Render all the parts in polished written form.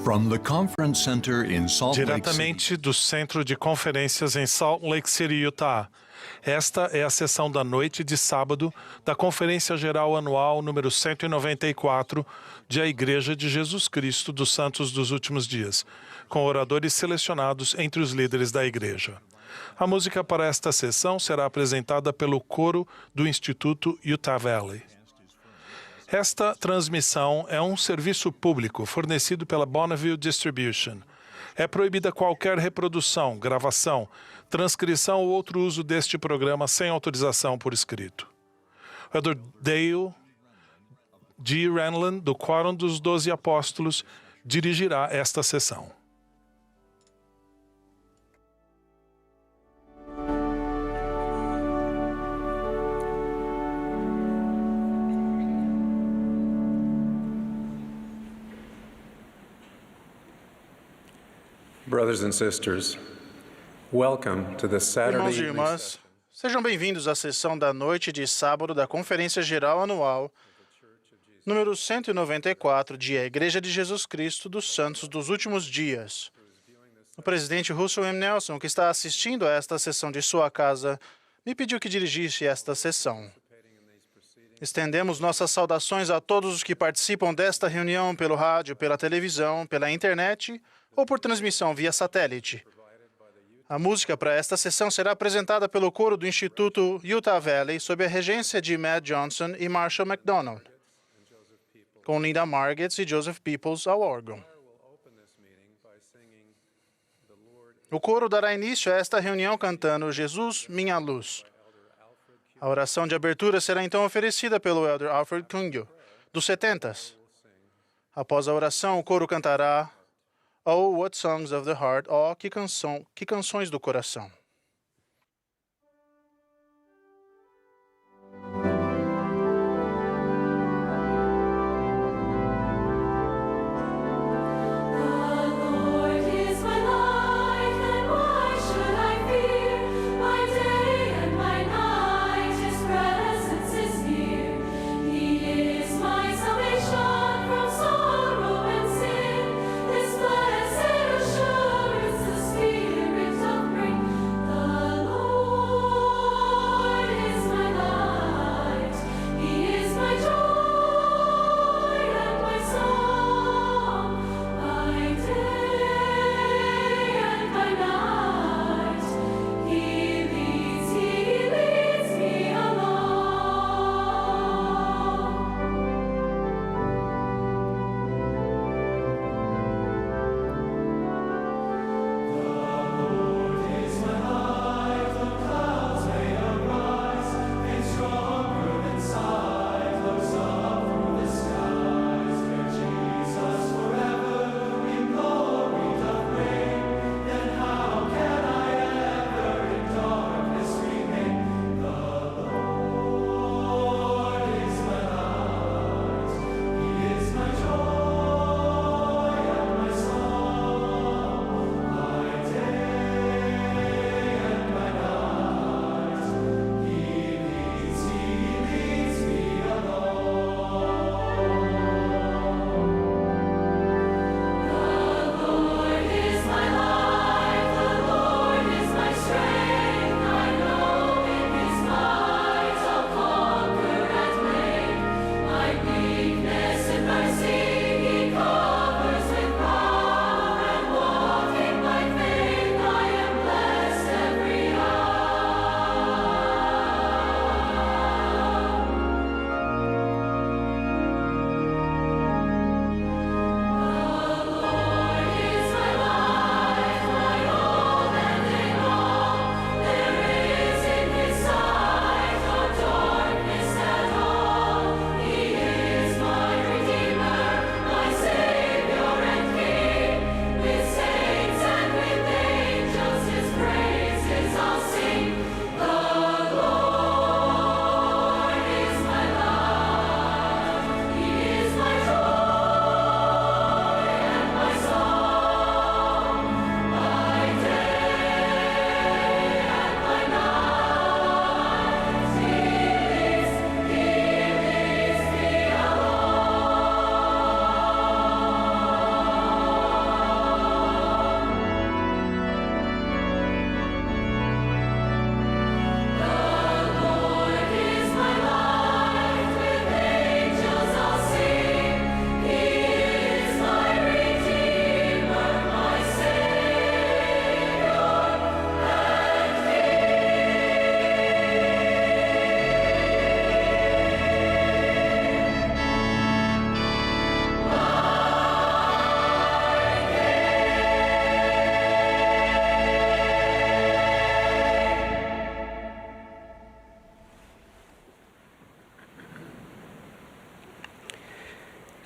From the Conference Center in Salt Lake City. Diretamente do Centro de Conferências em Salt Lake City, Utah. Esta é a sessão da noite de sábado da Conferência Geral Anual número 194 de A Igreja de Jesus Cristo dos Santos dos Últimos Dias, com oradores selecionados entre os líderes da Igreja. A música para esta sessão será apresentada pelo coro do Instituto Utah Valley. Esta transmissão é um serviço público fornecido pela Bonneville Distribution. É proibida qualquer reprodução, gravação, transcrição ou outro uso deste programa sem autorização por escrito. O Elder Dale G. Renlund, do Quórum dos 12 Apóstolos, dirigirá esta sessão. Brothers and sisters, welcome to the Saturday Irmãos e evening irmãs, sejam bem-vindos à sessão da noite de sábado da Conferência Geral Anual, número 194 de A Igreja de Jesus Cristo dos Santos dos Últimos Dias. O presidente Russell M. Nelson, que está assistindo a esta sessão de sua casa, me pediu que dirigisse esta sessão. Estendemos nossas saudações a todos os que participam desta reunião pelo rádio, pela televisão, pela internet ou por transmissão via satélite. A música para esta sessão será apresentada pelo coro do Instituto Utah Valley sob a regência de Matt Johnson e Marshall McDonald, com Linda Margetts e Joseph Peoples ao órgão. O coro dará início a esta reunião cantando Jesus, Minha Luz. A oração de abertura será então oferecida pelo Elder Alfred Kungyo, dos 70s. Após a oração, o coro cantará Oh, What Songs of the Heart, oh, que canções do coração.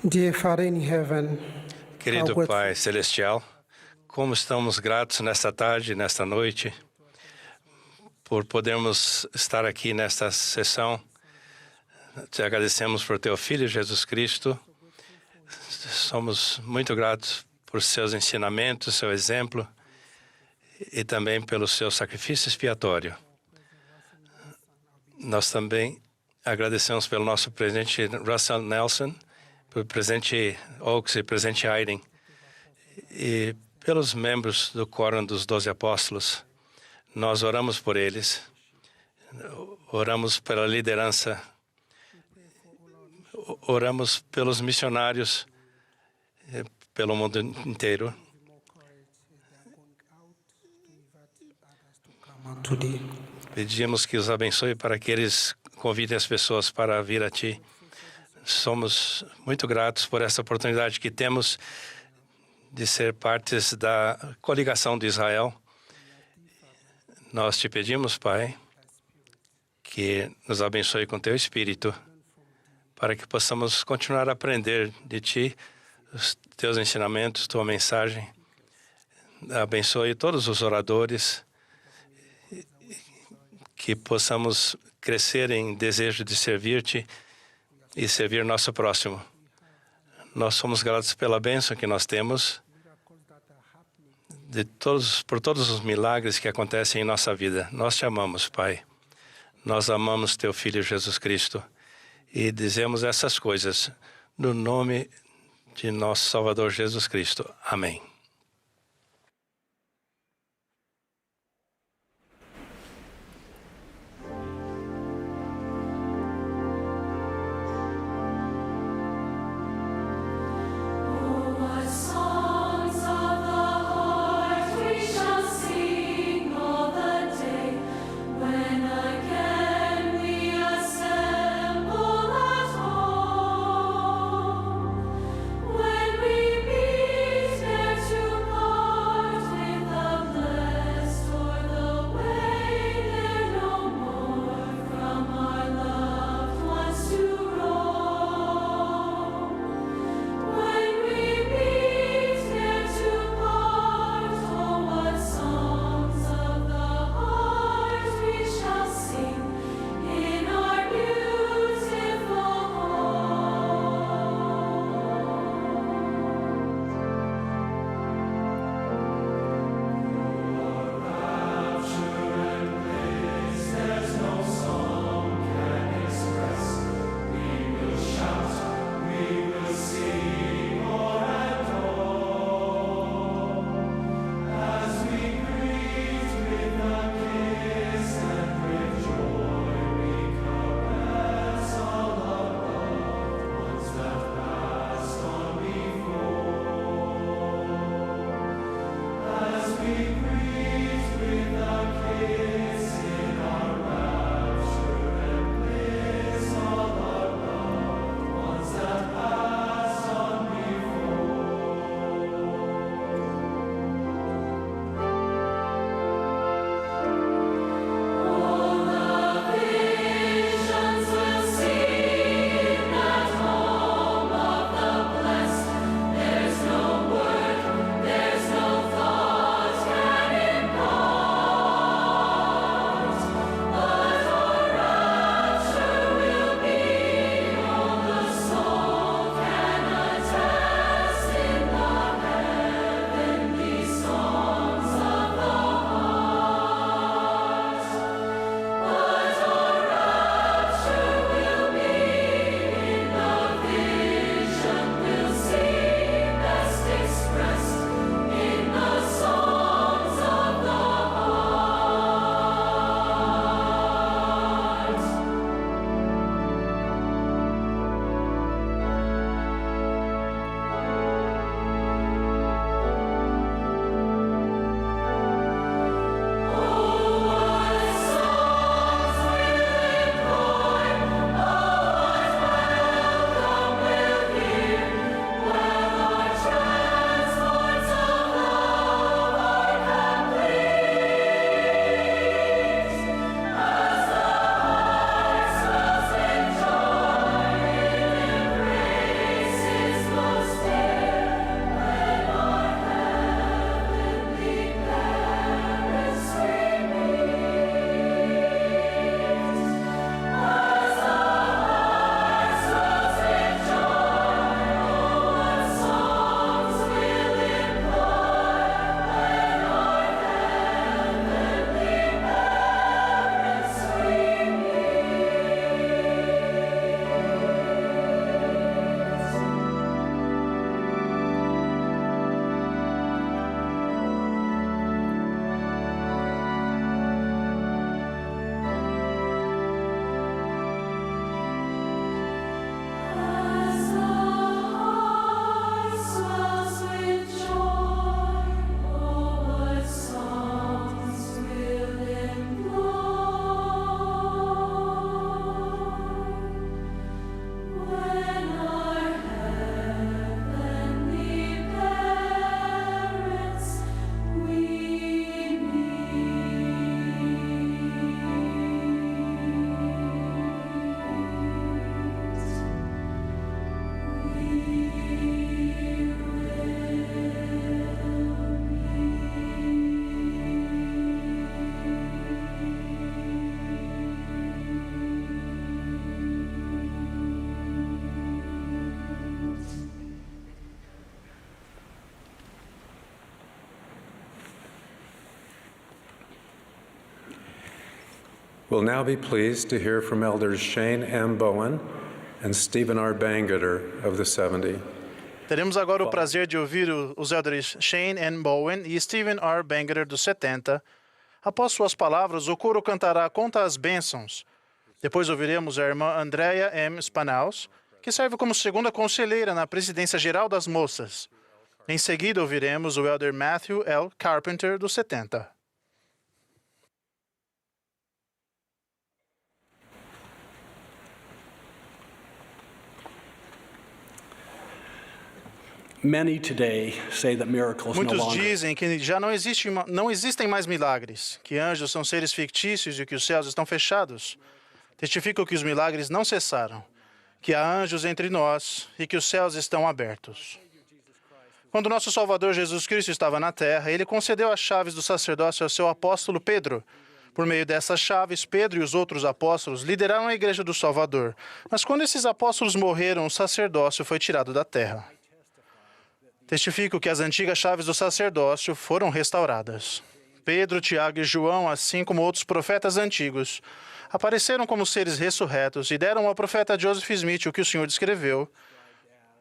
Dear Father in heaven, Querido how good- Pai Celestial, como estamos gratos nesta tarde, nesta noite, por podermos estar aqui nesta sessão. Te agradecemos por Teu Filho Jesus Cristo. Somos muito gratos por seus ensinamentos, seu exemplo e também pelo seu sacrifício expiatório. Nós também agradecemos pelo nosso presidente Russell Nelson, pelo presidente Oaks e presidente Hayden, e pelos membros do Quórum dos 12 Apóstolos. Nós oramos por eles, oramos pela liderança, oramos pelos missionários pelo mundo inteiro. today. Pedimos que os abençoe para que eles convidem as pessoas para vir a Ti. Somos muito gratos por essa oportunidade que temos de ser partes da coligação de Israel. Nós te pedimos, Pai, que nos abençoe com Teu Espírito, para que possamos continuar a aprender de Ti, os Teus ensinamentos, Tua mensagem. Abençoe todos os oradores, que possamos crescer em desejo de servir-Te e servir nosso próximo. Nós somos gratos pela bênção que nós temos, por todos os milagres que acontecem em nossa vida. Nós Te amamos, Pai. Nós amamos Teu Filho Jesus Cristo e dizemos essas coisas no nome de nosso Salvador Jesus Cristo. Amém. When we meet there We'll now be pleased to hear from Elders Shane M. Bowen and Stephen R. Bangeter of the 70. Teremos agora o prazer de ouvir os elders Shane N. Bowen e Stephen R. Bangeter dos 70. Após suas palavras, o coro cantará Conta as Bênçãos. Depois ouviremos a irmã Andrea M. Spanaus, que serve como segunda conselheira na Presidência Geral das Moças. Em seguida, ouviremos o elder Matthew L. Carpenter dos 70. Many today say that miracles no Muitos longer dizem que já não existem mais milagres, que anjos são seres fictícios e que os céus estão fechados. Testifico que os milagres não cessaram, que há anjos entre nós e que os céus estão abertos. Quando nosso Salvador Jesus Cristo estava na terra, ele concedeu as chaves do sacerdócio ao seu apóstolo Pedro. Por meio dessas chaves, Pedro e os outros apóstolos lideraram a igreja do Salvador. Mas quando esses apóstolos morreram, o sacerdócio foi tirado da terra. Testifico que as antigas chaves do sacerdócio foram restauradas. Pedro, Tiago e João, assim como outros profetas antigos, apareceram como seres ressurretos e deram ao profeta Joseph Smith o que o Senhor descreveu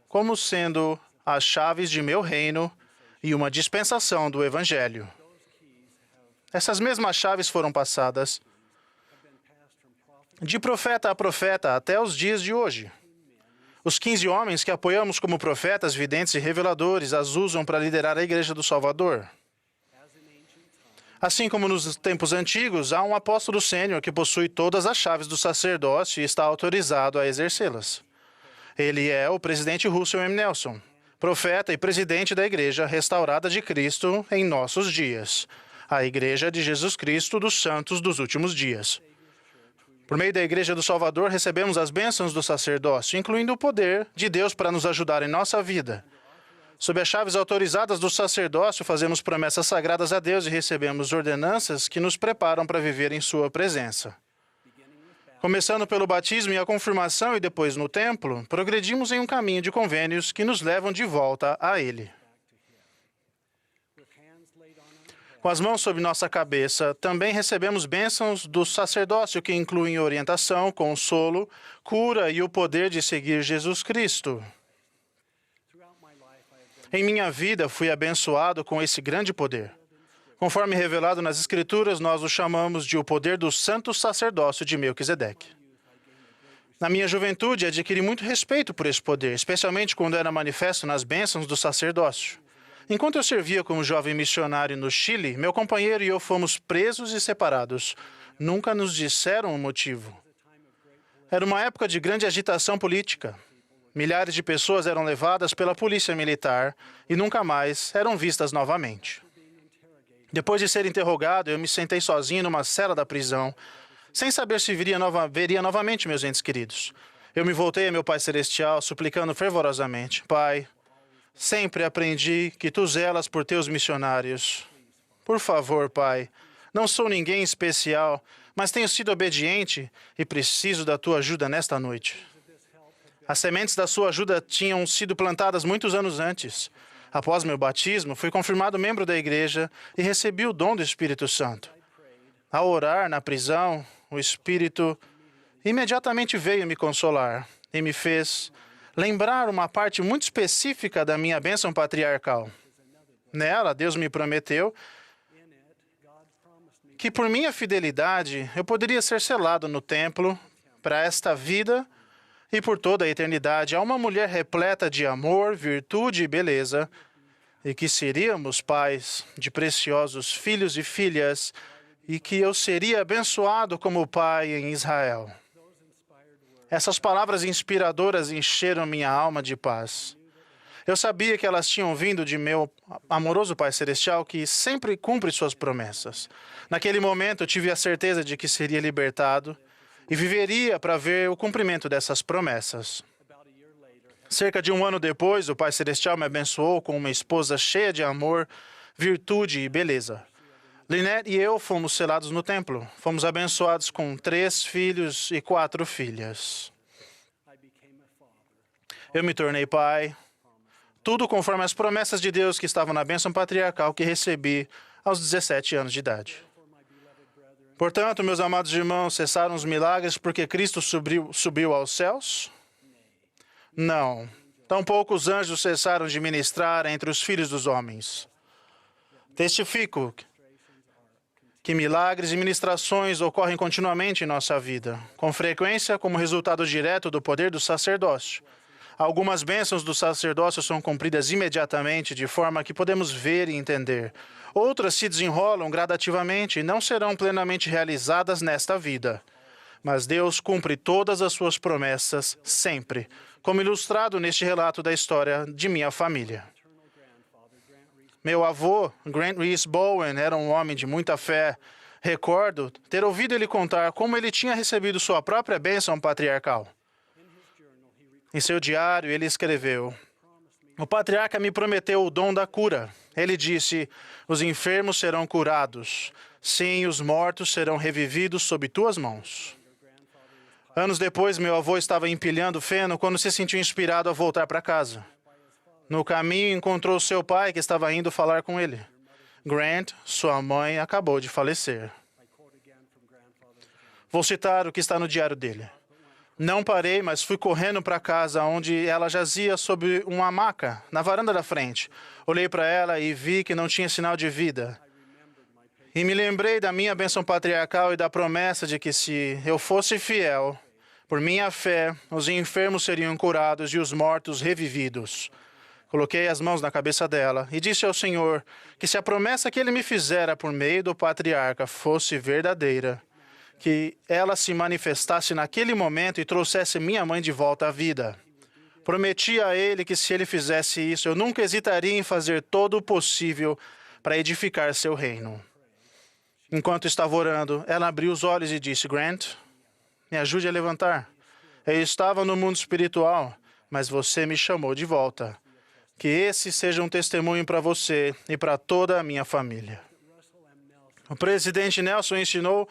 como sendo as chaves de meu reino e uma dispensação do Evangelho. Essas mesmas chaves foram passadas de profeta a profeta até os dias de hoje. Os 15 homens que apoiamos como profetas, videntes e reveladores as usam para liderar a Igreja do Salvador. Assim como nos tempos antigos, há um apóstolo sênior que possui todas as chaves do sacerdócio e está autorizado a exercê-las. Ele é o presidente Russell M. Nelson, profeta e presidente da Igreja Restaurada de Cristo em nossos dias, a Igreja de Jesus Cristo dos Santos dos Últimos Dias. Por meio da Igreja do Salvador, recebemos as bênçãos do sacerdócio, incluindo o poder de Deus para nos ajudar em nossa vida. Sob as chaves autorizadas do sacerdócio, fazemos promessas sagradas a Deus e recebemos ordenanças que nos preparam para viver em sua presença. Começando pelo batismo e a confirmação e depois no templo, progredimos em um caminho de convênios que nos levam de volta a Ele. Com as mãos sobre nossa cabeça, também recebemos bênçãos do sacerdócio que incluem orientação, consolo, cura e o poder de seguir Jesus Cristo. Em minha vida, fui abençoado com esse grande poder. Conforme revelado nas Escrituras, nós o chamamos de o poder do santo sacerdócio de Melquisedeque. Na minha juventude, adquiri muito respeito por esse poder, especialmente quando era manifesto nas bênçãos do sacerdócio. Enquanto eu servia como jovem missionário no Chile, meu companheiro e eu fomos presos e separados. Nunca nos disseram o motivo. Era uma época de grande agitação política. Milhares de pessoas eram levadas pela polícia militar e nunca mais eram vistas novamente. Depois de ser interrogado, eu me sentei sozinho numa cela da prisão, sem saber se veria novamente meus entes queridos. Eu me voltei a meu Pai Celestial, suplicando fervorosamente: Pai, sempre aprendi que tu zelas por teus missionários. Por favor, Pai, não sou ninguém especial, mas tenho sido obediente e preciso da tua ajuda nesta noite. As sementes da sua ajuda tinham sido plantadas muitos anos antes. Após meu batismo, fui confirmado membro da igreja e recebi o dom do Espírito Santo. Ao orar na prisão, o Espírito imediatamente veio me consolar e me fez lembrar uma parte muito específica da minha bênção patriarcal. Nela, Deus me prometeu que por minha fidelidade eu poderia ser selado no templo para esta vida e por toda a eternidade a uma mulher repleta de amor, virtude e beleza, e que seríamos pais de preciosos filhos e filhas, e que eu seria abençoado como pai em Israel. Essas palavras inspiradoras encheram minha alma de paz. Eu sabia que elas tinham vindo de meu amoroso Pai Celestial, que sempre cumpre suas promessas. Naquele momento, eu tive a certeza de que seria libertado e viveria para ver o cumprimento dessas promessas. Cerca de um ano depois, o Pai Celestial me abençoou com uma esposa cheia de amor, virtude e beleza. Lynette e eu fomos selados no templo. Fomos abençoados com 3 filhos e 4 filhas. Eu me tornei pai. Tudo conforme as promessas de Deus que estavam na bênção patriarcal que recebi aos 17 anos de idade. Portanto, meus amados irmãos, cessaram os milagres porque Cristo subiu aos céus? Não. Tampouco os anjos cessaram de ministrar entre os filhos dos homens. Testifico que milagres e ministrações ocorrem continuamente em nossa vida, com frequência como resultado direto do poder do sacerdócio. Algumas bênçãos do sacerdócio são cumpridas imediatamente, de forma que podemos ver e entender. Outras se desenrolam gradativamente e não serão plenamente realizadas nesta vida. Mas Deus cumpre todas as suas promessas sempre, como ilustrado neste relato da história de minha família. Meu avô, Grant Reese Bowen, era um homem de muita fé. Recordo ter ouvido ele contar como ele tinha recebido sua própria bênção patriarcal. Em seu diário, ele escreveu: "O patriarca me prometeu o dom da cura. Ele disse, os enfermos serão curados. Sim, os mortos serão revividos sob tuas mãos." Anos depois, meu avô estava empilhando feno quando se sentiu inspirado a voltar para casa. No caminho, encontrou seu pai, que estava indo falar com ele. Grant, sua mãe, acabou de falecer. Vou citar o que está no diário dele. Não parei, mas fui correndo para casa, onde ela jazia sob uma maca, na varanda da frente. Olhei para ela e vi que não tinha sinal de vida. E me lembrei da minha bênção patriarcal e da promessa de que se eu fosse fiel, por minha fé, os enfermos seriam curados e os mortos revividos. Coloquei as mãos na cabeça dela e disse ao Senhor que se a promessa que ele me fizera por meio do patriarca fosse verdadeira, que ela se manifestasse naquele momento e trouxesse minha mãe de volta à vida. Prometi a ele que se ele fizesse isso, eu nunca hesitaria em fazer todo o possível para edificar seu reino. Enquanto estava orando, ela abriu os olhos e disse, Grant, me ajude a levantar. Eu estava no mundo espiritual, mas você me chamou de volta. Que esse seja um testemunho para você e para toda a minha família. O presidente Nelson ensinou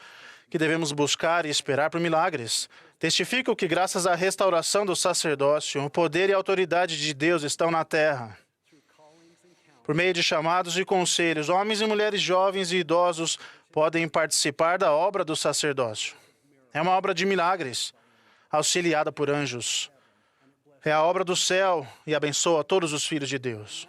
que devemos buscar e esperar por milagres. Testifico que, graças à restauração do sacerdócio, o poder e a autoridade de Deus estão na terra. Por meio de chamados e conselhos, homens e mulheres jovens e idosos podem participar da obra do sacerdócio. É uma obra de milagres, auxiliada por anjos. É a obra do céu e abençoa todos os filhos de Deus.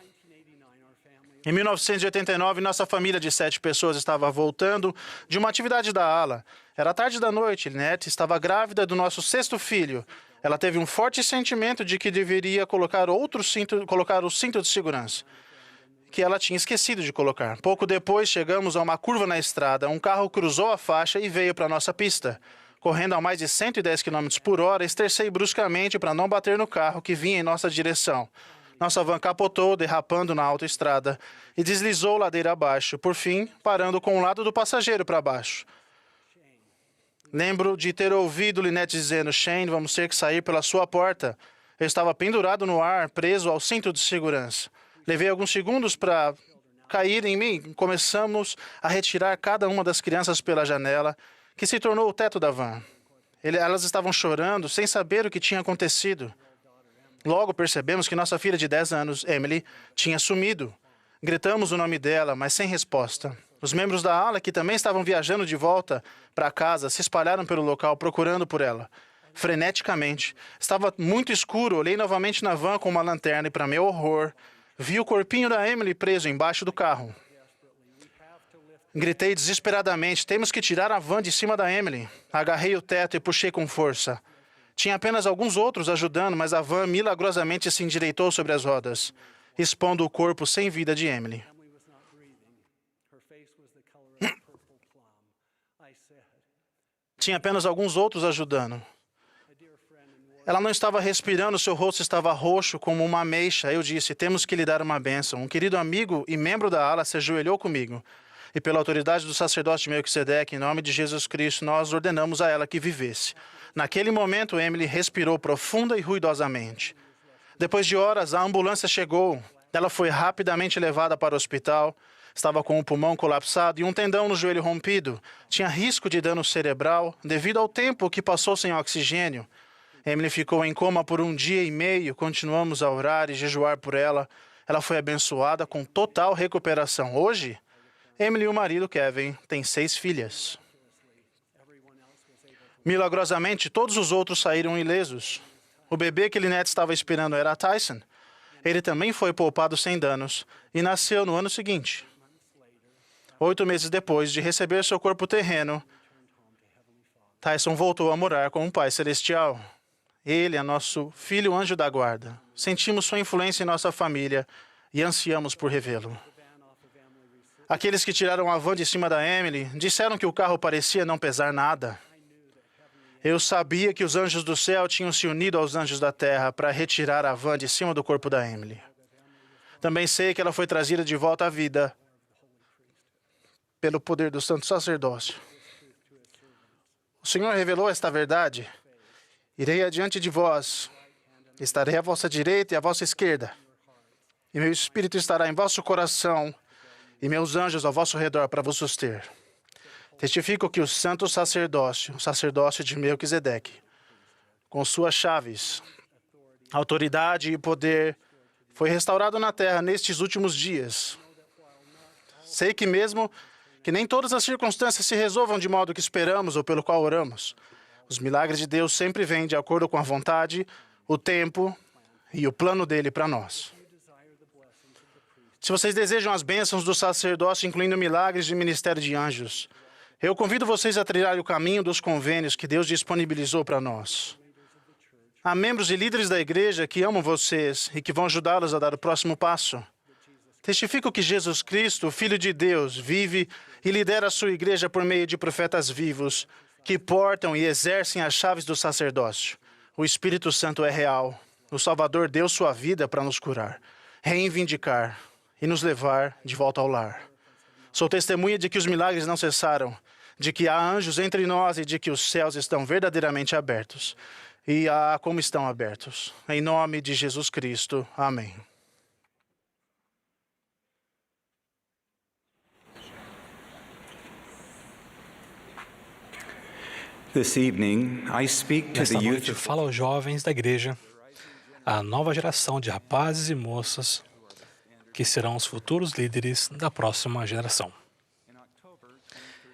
Em 1989, nossa família de 7 pessoas estava voltando de uma atividade da ala. Era tarde da noite, Lynette estava grávida do nosso 6º filho. Ela teve um forte sentimento de que deveria colocar o cinto de segurança, que ela tinha esquecido de colocar. Pouco depois, chegamos a uma curva na estrada. Um carro cruzou a faixa e veio para a nossa pista. Correndo a mais de 110 km por hora, estercei bruscamente para não bater no carro que vinha em nossa direção. Nossa van capotou, derrapando na autoestrada, e deslizou ladeira abaixo, por fim, parando com o lado do passageiro para baixo. Lembro de ter ouvido Lynette dizendo, Shane, vamos ter que sair pela sua porta. Eu estava pendurado no ar, preso ao cinto de segurança. Levei alguns segundos para cair em mim. Começamos a retirar cada uma das crianças pela janela, que se tornou o teto da van. Elas estavam chorando, sem saber o que tinha acontecido. Logo percebemos que nossa filha de 10 anos, Emily, tinha sumido. Gritamos o nome dela, mas sem resposta. Os membros da ala, que também estavam viajando de volta para casa, se espalharam pelo local procurando por ela. Freneticamente. Estava muito escuro, olhei novamente na van com uma lanterna e, para meu horror, vi o corpinho da Emily preso embaixo do carro. Gritei desesperadamente, temos que tirar a van de cima da Emily. Agarrei o teto e puxei com força. Tinha apenas alguns outros ajudando, mas a van milagrosamente se endireitou sobre as rodas, expondo o corpo sem vida de Emily. Tinha apenas alguns outros ajudando. Ela não estava respirando, seu rosto estava roxo como uma ameixa. Eu disse, temos que lhe dar uma bênção. Um querido amigo e membro da ala se ajoelhou comigo. E pela autoridade do sacerdote Melquisedeque, em nome de Jesus Cristo, nós ordenamos a ela que vivesse. Naquele momento, Emily respirou profunda e ruidosamente. Depois de horas, a ambulância chegou. Ela foi rapidamente levada para o hospital. Estava com o pulmão colapsado e um tendão no joelho rompido. Tinha risco de dano cerebral devido ao tempo que passou sem oxigênio. Emily ficou em coma por 1 dia e meio. Continuamos a orar e jejuar por ela. Ela foi abençoada com total recuperação. Hoje, Emily e o marido, Kevin, têm 6 filhas. Milagrosamente, todos os outros saíram ilesos. O bebê que Lynette estava esperando era Tyson. Ele também foi poupado sem danos e nasceu no ano seguinte. 8 meses depois de receber seu corpo terreno, Tyson voltou a morar com um Pai Celestial. Ele é nosso filho anjo da guarda. Sentimos sua influência em nossa família e ansiamos por revê-lo. Aqueles que tiraram a van de cima da Emily disseram que o carro parecia não pesar nada. Eu sabia que os anjos do céu tinham se unido aos anjos da terra para retirar a van de cima do corpo da Emily. Também sei que ela foi trazida de volta à vida pelo poder do santo sacerdócio. O Senhor revelou esta verdade. Irei adiante de vós, estarei à vossa direita e à vossa esquerda. E meu espírito estará em vosso coração e meus anjos ao vosso redor para vos suster. Testifico que o santo sacerdócio, o sacerdócio de Melquisedeque, com suas chaves, autoridade e poder, foi restaurado na terra nestes últimos dias. Sei que mesmo que nem todas as circunstâncias se resolvam de modo que esperamos ou pelo qual oramos, os milagres de Deus sempre vêm de acordo com a vontade, o tempo e o plano dele para nós. Se vocês desejam as bênçãos do sacerdócio, incluindo milagres de ministério de anjos, eu convido vocês a trilhar o caminho dos convênios que Deus disponibilizou para nós. Há membros e líderes da igreja que amam vocês e que vão ajudá-los a dar o próximo passo. Testifico que Jesus Cristo, o Filho de Deus, vive e lidera a sua igreja por meio de profetas vivos que portam e exercem as chaves do sacerdócio. O Espírito Santo é real. O Salvador deu sua vida para nos curar, reivindicar e nos levar de volta ao lar. Sou testemunha de que os milagres não cessaram, de que há anjos entre nós e de que os céus estão verdadeiramente abertos. E como estão abertos. Em nome de Jesus Cristo. Amém. This evening, I speak to Nesta the youth noite, of falo aos jovens da igreja, a nova geração de rapazes e moças que serão os futuros líderes da próxima geração.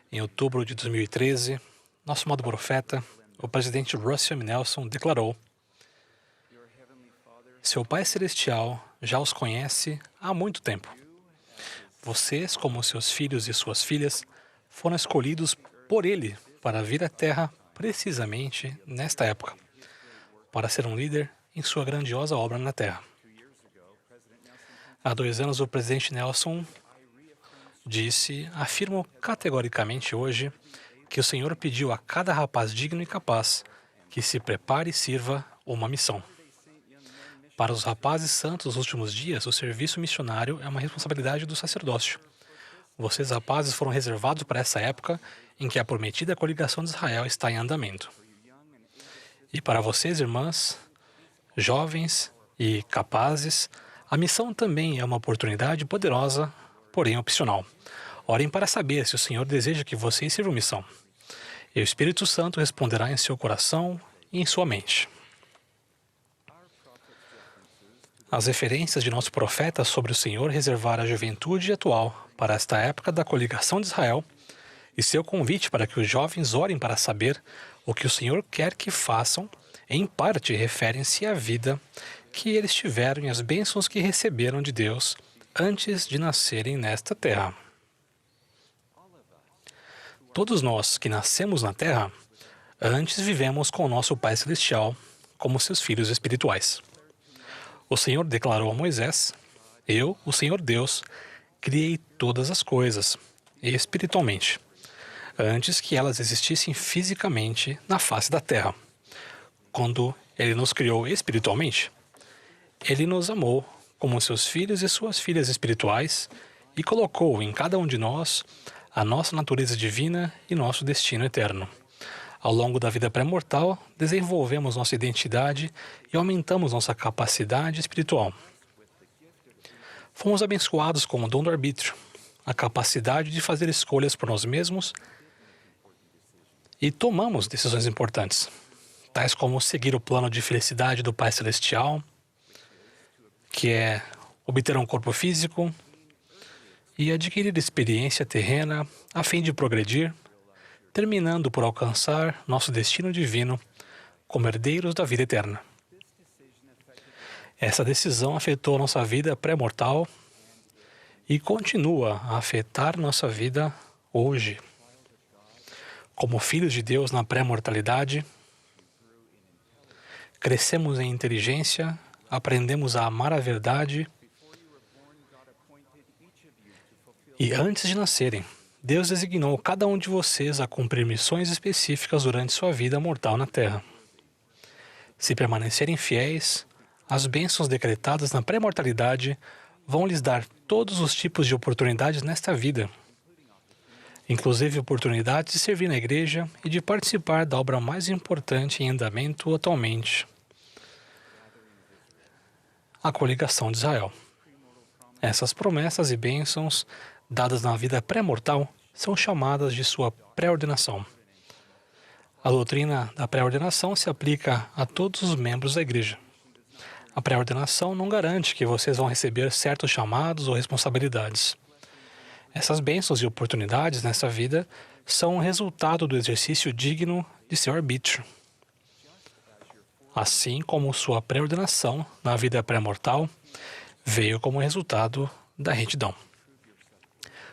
Em outubro de 2013, nosso amado profeta, o presidente Russell M. Nelson, declarou: "Seu Pai Celestial já os conhece há muito tempo. Vocês, como seus filhos e suas filhas, foram escolhidos por Ele para vir à Terra precisamente nesta época, para ser um líder em sua grandiosa obra na Terra." Há 2 anos, o presidente Nelson afirmo categoricamente hoje, que o Senhor pediu a cada rapaz digno e capaz que se prepare e sirva uma missão. Para os rapazes santos dos últimos dias, o serviço missionário é uma responsabilidade do sacerdócio. Vocês, rapazes, foram reservados para essa época em que a prometida coligação de Israel está em andamento. E para vocês, irmãs, jovens e capazes, a missão também é uma oportunidade poderosa, porém opcional. Orem para saber se o Senhor deseja que vocês sirvam missão. E o Espírito Santo responderá em seu coração e em sua mente. As referências de nosso profeta sobre o Senhor reservar a juventude atual para esta época da coligação de Israel e seu convite para que os jovens orem para saber o que o Senhor quer que façam, em parte referem-se à vida que eles tiveram e às bênçãos que receberam de Deus antes de nascerem nesta terra. Todos nós que nascemos na terra, antes vivemos com o nosso Pai Celestial como seus filhos espirituais. O Senhor declarou a Moisés: "Eu, o Senhor Deus, criei todas as coisas, espiritualmente, antes que elas existissem fisicamente na face da terra." Quando Ele nos criou espiritualmente, Ele nos amou como seus filhos e suas filhas espirituais e colocou em cada um de nós a nossa natureza divina e nosso destino eterno. Ao longo da vida pré-mortal, desenvolvemos nossa identidade e aumentamos nossa capacidade espiritual. Fomos abençoados com o dom do arbítrio, a capacidade de fazer escolhas por nós mesmos e tomamos decisões importantes, tais como seguir o plano de felicidade do Pai Celestial, que é obter um corpo físico e adquirir experiência terrena a fim de progredir, terminando por alcançar nosso destino divino como herdeiros da vida eterna. Essa decisão afetou nossa vida pré-mortal e continua a afetar nossa vida hoje. Como filhos de Deus na pré-mortalidade, crescemos em inteligência, aprendemos a amar a verdade e antes de nascerem, Deus designou cada um de vocês a cumprir missões específicas durante sua vida mortal na Terra. Se permanecerem fiéis, as bênçãos decretadas na pré-mortalidade vão lhes dar todos os tipos de oportunidades nesta vida, inclusive oportunidades de servir na igreja e de participar da obra mais importante em andamento atualmente, a coligação de Israel. Essas promessas e bênçãos dadas na vida pré-mortal são chamadas de sua pré-ordenação. A doutrina da pré-ordenação se aplica a todos os membros da igreja. A pré-ordenação não garante que vocês vão receber certos chamados ou responsabilidades. Essas bênçãos e oportunidades nessa vida são o resultado do exercício digno de seu arbítrio. Assim como sua pré-ordenação na vida pré-mortal veio como resultado da retidão.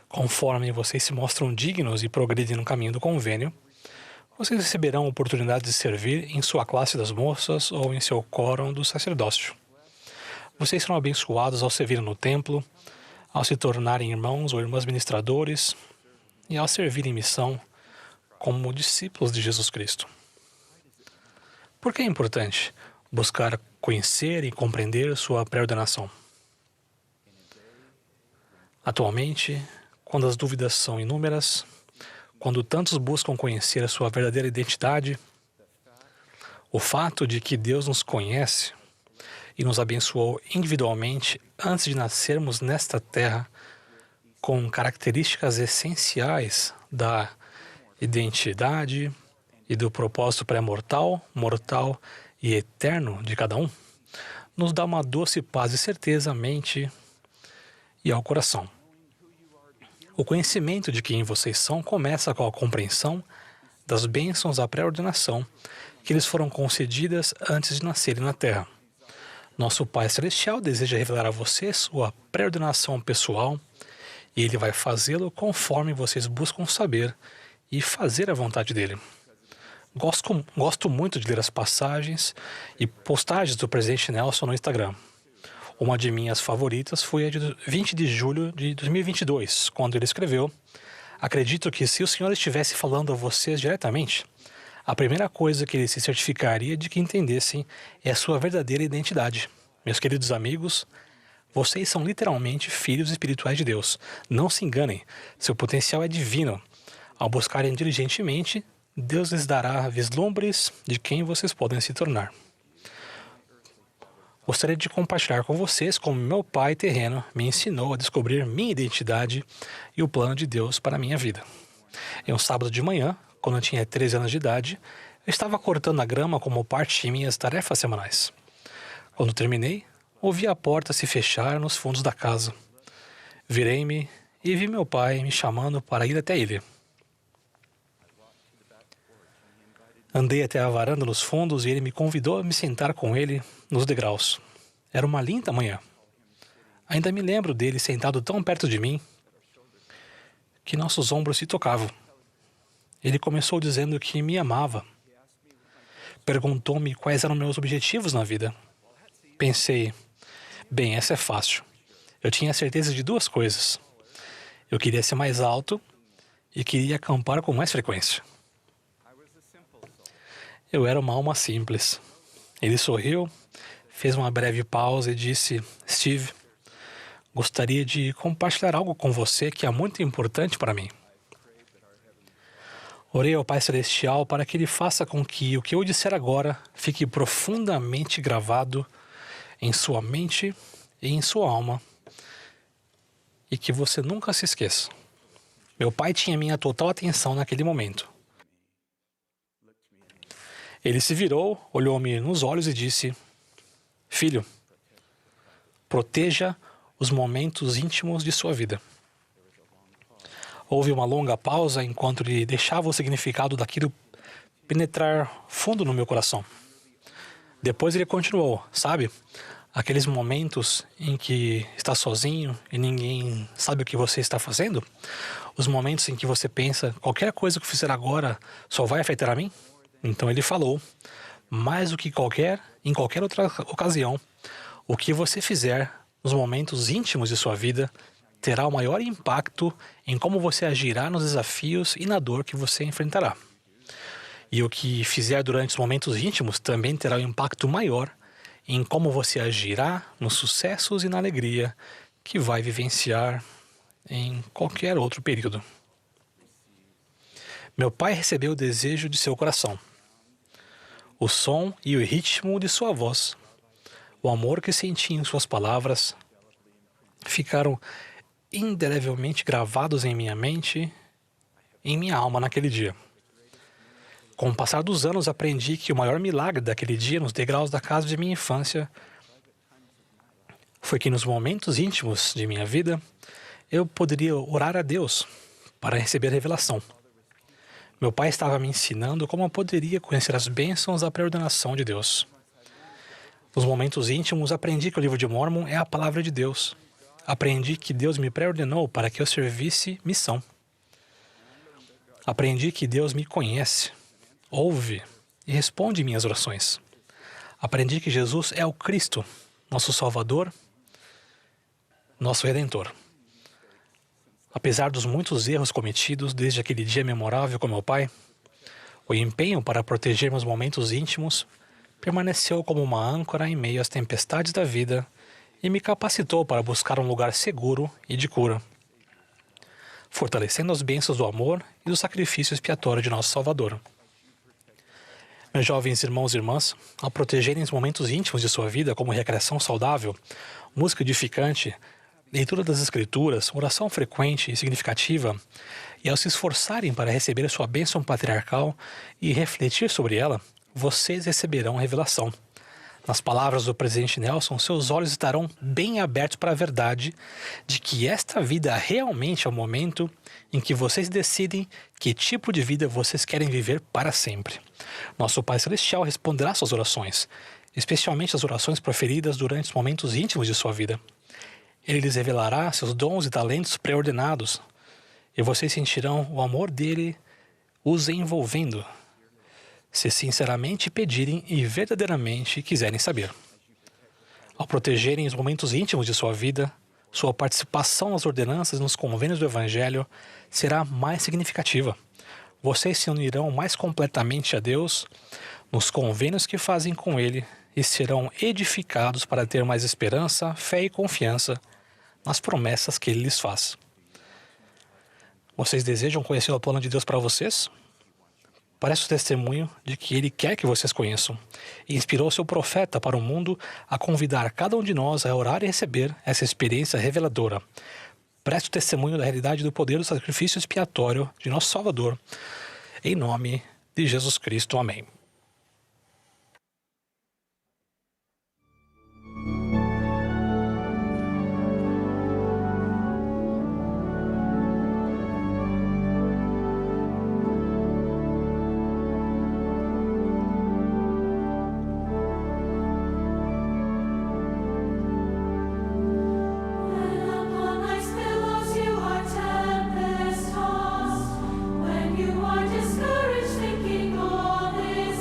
Conforme vocês se mostram dignos e progridem no caminho do convênio, vocês receberão oportunidades de servir em sua classe das moças ou em seu quórum do sacerdócio. Vocês serão abençoados ao servir no templo, ao se tornarem irmãos ou irmãs ministradores e ao servir em missão como discípulos de Jesus Cristo. Por que é importante buscar conhecer e compreender sua pré-ordenação? Atualmente, quando as dúvidas são inúmeras, quando tantos buscam conhecer a sua verdadeira identidade, o fato de que Deus nos conhece e nos abençoou individualmente antes de nascermos nesta terra com características essenciais da identidade e do propósito pré-mortal, mortal e eterno de cada um, nos dá uma doce paz e certeza à mente e ao coração. O conhecimento de quem vocês são começa com a compreensão das bênçãos da pré-ordenação que lhes foram concedidas antes de nascerem na Terra. Nosso Pai Celestial deseja revelar a vocês sua pré-ordenação pessoal e Ele vai fazê-lo conforme vocês buscam saber e fazer a vontade dEle. Gosto muito de ler as passagens e postagens do presidente Nelson no Instagram. Uma de minhas favoritas foi a de 20 de julho de 2022, quando ele escreveu: "Acredito que se o Senhor estivesse falando a vocês diretamente, a primeira coisa que ele se certificaria de que entendessem é a sua verdadeira identidade. Meus queridos amigos, vocês são literalmente filhos espirituais de Deus. Não se enganem, seu potencial é divino. Ao buscarem diligentemente, Deus lhes dará vislumbres de quem vocês podem se tornar. Gostaria de compartilhar com vocês como meu pai terreno me ensinou a descobrir minha identidade e o plano de Deus para a minha vida. Em um sábado de manhã, quando eu tinha 13 anos de idade, eu estava cortando a grama como parte de minhas tarefas semanais. Quando terminei, ouvi a porta se fechar nos fundos da casa. Virei-me e vi meu pai me chamando para ir até ele. Andei até a varanda nos fundos e ele me convidou a me sentar com ele nos degraus. Era uma linda manhã. Ainda me lembro dele sentado tão perto de mim que nossos ombros se tocavam. Ele começou dizendo que me amava. Perguntou-me quais eram meus objetivos na vida. Pensei, bem, essa é fácil. Eu tinha certeza de duas coisas. Eu queria ser mais alto e queria acampar com mais frequência. Eu era uma alma simples. Ele sorriu, fez uma breve pausa e disse: Steve, gostaria de compartilhar algo com você que é muito importante para mim. Orei ao Pai Celestial para que Ele faça com que o que eu disser agora fique profundamente gravado em sua mente e em sua alma e que você nunca se esqueça. Meu pai tinha minha total atenção naquele momento. Ele se virou, olhou-me nos olhos e disse: Filho, proteja os momentos íntimos de sua vida. Houve uma longa pausa enquanto ele deixava o significado daquilo penetrar fundo no meu coração. Depois ele continuou, sabe? Aqueles momentos em que está sozinho e ninguém sabe o que você está fazendo? Os momentos em que você pensa, qualquer coisa que eu fizer agora só vai afetar a mim? Então ele falou, mais do que em qualquer outra ocasião, o que você fizer nos momentos íntimos de sua vida terá o maior impacto em como você agirá nos desafios e na dor que você enfrentará. E o que fizer durante os momentos íntimos também terá um impacto maior em como você agirá nos sucessos e na alegria que vai vivenciar em qualquer outro período. Meu pai recebeu o desejo de seu coração, o som e o ritmo de sua voz, o amor que senti em suas palavras, ficaram indelevelmente gravados em minha mente e em minha alma naquele dia. Com o passar dos anos, aprendi que o maior milagre daquele dia nos degraus da casa de minha infância foi que nos momentos íntimos de minha vida, eu poderia orar a Deus para receber revelação. Meu pai estava me ensinando como eu poderia conhecer as bênçãos da preordenação de Deus. Nos momentos íntimos, aprendi que o livro de Mórmon é a palavra de Deus. Aprendi que Deus me preordenou para que eu servisse missão. Aprendi que Deus me conhece, ouve e responde minhas orações. Aprendi que Jesus é o Cristo, nosso Salvador, nosso Redentor. Apesar dos muitos erros cometidos desde aquele dia memorável com meu pai, o empenho para proteger meus momentos íntimos permaneceu como uma âncora em meio às tempestades da vida e me capacitou para buscar um lugar seguro e de cura, fortalecendo as bênçãos do amor e do sacrifício expiatório de nosso Salvador. Meus jovens irmãos e irmãs, ao protegerem os momentos íntimos de sua vida como recreação saudável, música edificante, leitura das Escrituras, oração frequente e significativa, e ao se esforçarem para receber sua bênção patriarcal e refletir sobre ela, vocês receberão revelação. Nas palavras do presidente Nelson, seus olhos estarão bem abertos para a verdade de que esta vida realmente é o momento em que vocês decidem que tipo de vida vocês querem viver para sempre. Nosso Pai Celestial responderá suas orações, especialmente as orações proferidas durante os momentos íntimos de sua vida. Ele lhes revelará seus dons e talentos pré-ordenados, e vocês sentirão o amor dele os envolvendo, se sinceramente pedirem e verdadeiramente quiserem saber. Ao protegerem os momentos íntimos de sua vida, sua participação nas ordenanças e nos convênios do Evangelho será mais significativa. Vocês se unirão mais completamente a Deus nos convênios que fazem com Ele e serão edificados para ter mais esperança, fé e confiança nas promessas que Ele lhes faz. Vocês desejam conhecer o plano de Deus para vocês? Parece o testemunho de que Ele quer que vocês conheçam e inspirou seu profeta para o mundo a convidar cada um de nós a orar e receber essa experiência reveladora. Preste o testemunho da realidade do poder do sacrifício expiatório de nosso Salvador. Em nome de Jesus Cristo. Amém. When you are discouraged, thinking all is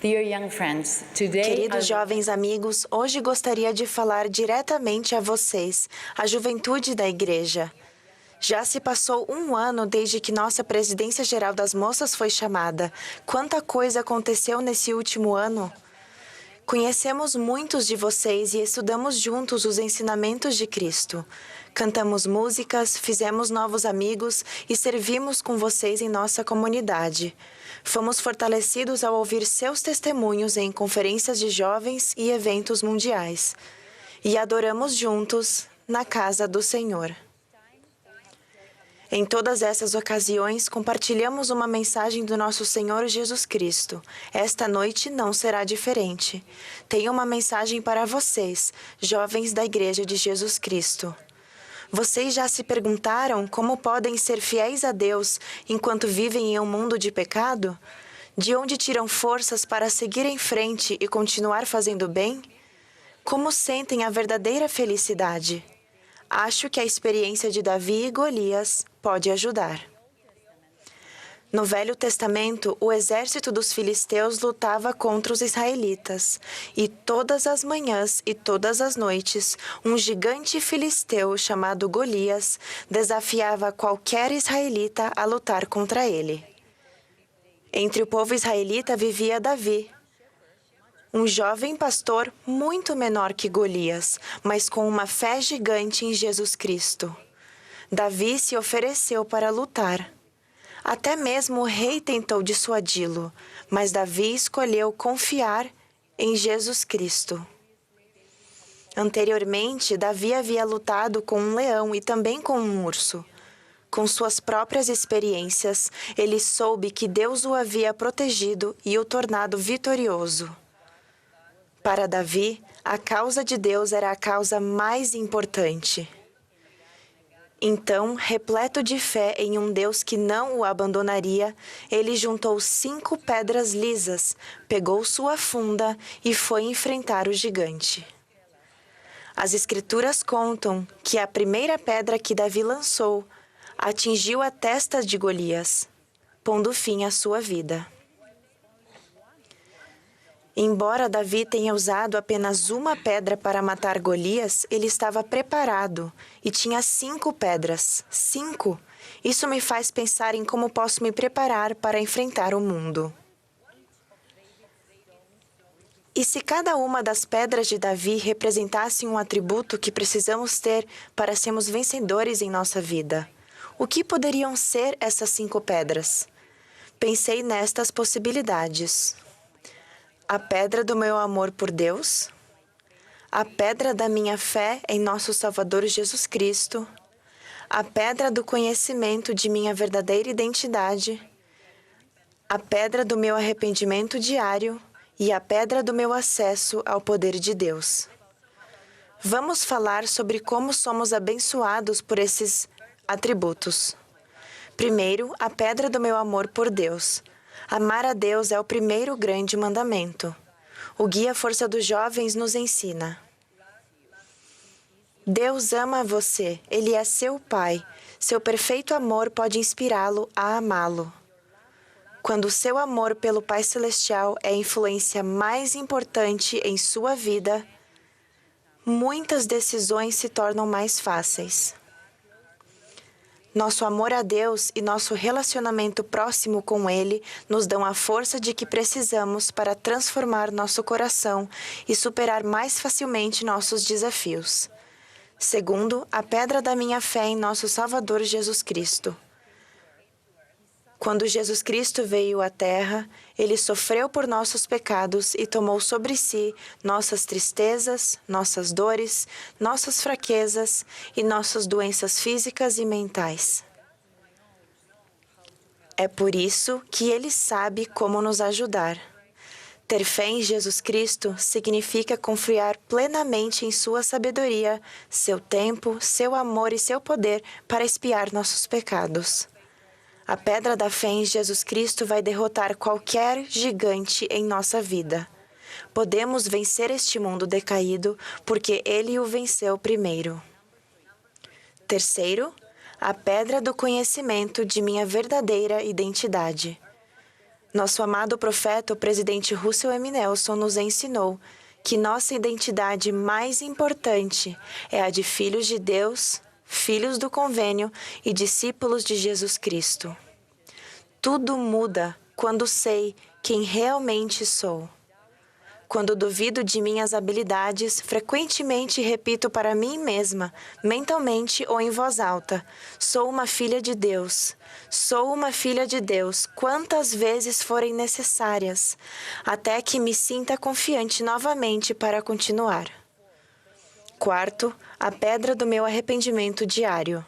Queridos jovens amigos, hoje gostaria de falar diretamente a vocês, a juventude da igreja. Já se passou 1 ano desde que nossa presidência geral das moças foi chamada. Quanta coisa aconteceu nesse último ano! Conhecemos muitos de vocês e estudamos juntos os ensinamentos de Cristo. Cantamos músicas, fizemos novos amigos e servimos com vocês em nossa comunidade. Fomos fortalecidos ao ouvir seus testemunhos em conferências de jovens e eventos mundiais. E adoramos juntos na casa do Senhor. Em todas essas ocasiões, compartilhamos uma mensagem do nosso Senhor Jesus Cristo. Esta noite não será diferente. Tenho uma mensagem para vocês, jovens da Igreja de Jesus Cristo. Vocês já se perguntaram como podem ser fiéis a Deus enquanto vivem em um mundo de pecado? De onde tiram forças para seguir em frente e continuar fazendo bem? Como sentem a verdadeira felicidade? Acho que a experiência de Davi e Golias pode ajudar. No Velho Testamento, o exército dos filisteus lutava contra os israelitas, e todas as manhãs e todas as noites, um gigante filisteu chamado Golias desafiava qualquer israelita a lutar contra ele. Entre o povo israelita vivia Davi, um jovem pastor muito menor que Golias, mas com uma fé gigante em Jesus Cristo. Davi se ofereceu para lutar. Até mesmo o rei tentou dissuadi-lo, mas Davi escolheu confiar em Jesus Cristo. Anteriormente, Davi havia lutado com um leão e também com um urso. Com suas próprias experiências, ele soube que Deus o havia protegido e o tornado vitorioso. Para Davi, a causa de Deus era a causa mais importante. Então, repleto de fé em um Deus que não o abandonaria, ele juntou 5 pedras lisas, pegou sua funda e foi enfrentar o gigante. As Escrituras contam que a primeira pedra que Davi lançou atingiu a testa de Golias, pondo fim à sua vida. Embora Davi tenha usado apenas uma pedra para matar Golias, ele estava preparado e tinha 5 pedras. 5! Isso me faz pensar em como posso me preparar para enfrentar o mundo. E se cada uma das pedras de Davi representasse um atributo que precisamos ter para sermos vencedores em nossa vida? O que poderiam ser essas 5 pedras? Pensei nestas possibilidades. A pedra do meu amor por Deus, a pedra da minha fé em nosso Salvador Jesus Cristo, a pedra do conhecimento de minha verdadeira identidade, a pedra do meu arrependimento diário e a pedra do meu acesso ao poder de Deus. Vamos falar sobre como somos abençoados por esses atributos. Primeiro, a pedra do meu amor por Deus. Amar a Deus é o primeiro grande mandamento. O Guia Força dos Jovens nos ensina. Deus ama você, Ele é seu Pai. Seu perfeito amor pode inspirá-lo a amá-lo. Quando o seu amor pelo Pai Celestial é a influência mais importante em sua vida, muitas decisões se tornam mais fáceis. Nosso amor a Deus e nosso relacionamento próximo com Ele nos dão a força de que precisamos para transformar nosso coração e superar mais facilmente nossos desafios. Segundo, a pedra da minha fé em nosso Salvador Jesus Cristo. Quando Jesus Cristo veio à Terra, Ele sofreu por nossos pecados e tomou sobre si nossas tristezas, nossas dores, nossas fraquezas e nossas doenças físicas e mentais. É por isso que Ele sabe como nos ajudar. Ter fé em Jesus Cristo significa confiar plenamente em sua sabedoria, seu tempo, seu amor e seu poder para expiar nossos pecados. A pedra da fé em Jesus Cristo vai derrotar qualquer gigante em nossa vida. Podemos vencer este mundo decaído porque Ele o venceu primeiro. Terceiro, a pedra do conhecimento de minha verdadeira identidade. Nosso amado profeta, o presidente Russell M. Nelson, nos ensinou que nossa identidade mais importante é a de filhos de Deus, filhos do convênio e discípulos de Jesus Cristo. Tudo muda quando sei quem realmente sou. Quando duvido de minhas habilidades, frequentemente repito para mim mesma, mentalmente ou em voz alta: sou uma filha de Deus. Sou uma filha de Deus, quantas vezes forem necessárias, até que me sinta confiante novamente para continuar. Quarto, a pedra do meu arrependimento diário.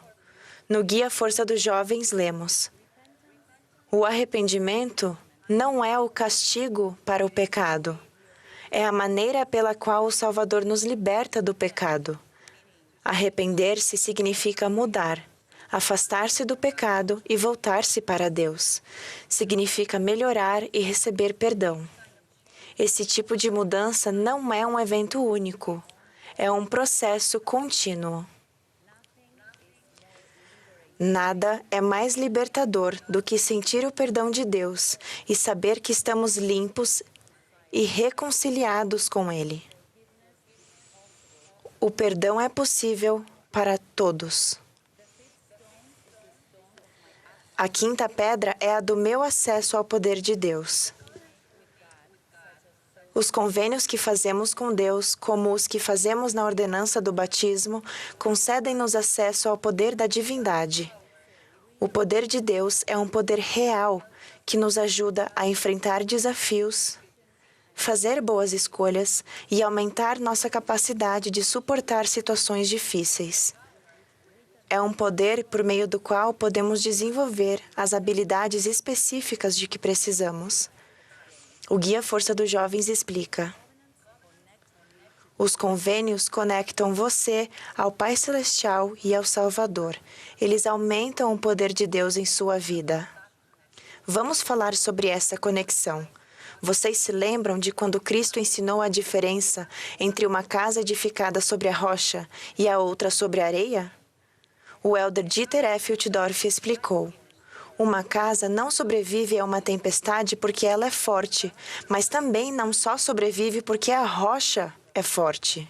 No Guia Força dos Jovens, lemos: o arrependimento não é o castigo para o pecado. É a maneira pela qual o Salvador nos liberta do pecado. Arrepender-se significa mudar, afastar-se do pecado e voltar-se para Deus. Significa melhorar e receber perdão. Esse tipo de mudança não é um evento único, é um processo contínuo. Nada é mais libertador do que sentir o perdão de Deus e saber que estamos limpos e reconciliados com Ele. O perdão é possível para todos. A quinta pedra é a do meu acesso ao poder de Deus. Os convênios que fazemos com Deus, como os que fazemos na ordenança do batismo, concedem-nos acesso ao poder da divindade. O poder de Deus é um poder real que nos ajuda a enfrentar desafios, fazer boas escolhas e aumentar nossa capacidade de suportar situações difíceis. É um poder por meio do qual podemos desenvolver as habilidades específicas de que precisamos. O Guia Força dos Jovens explica: os convênios conectam você ao Pai Celestial e ao Salvador. Eles aumentam o poder de Deus em sua vida. Vamos falar sobre essa conexão. Vocês se lembram de quando Cristo ensinou a diferença entre uma casa edificada sobre a rocha e a outra sobre a areia? O elder Dieter F. Uchtdorf explicou: uma casa não sobrevive a uma tempestade porque ela é forte, mas também não só sobrevive porque a rocha é forte.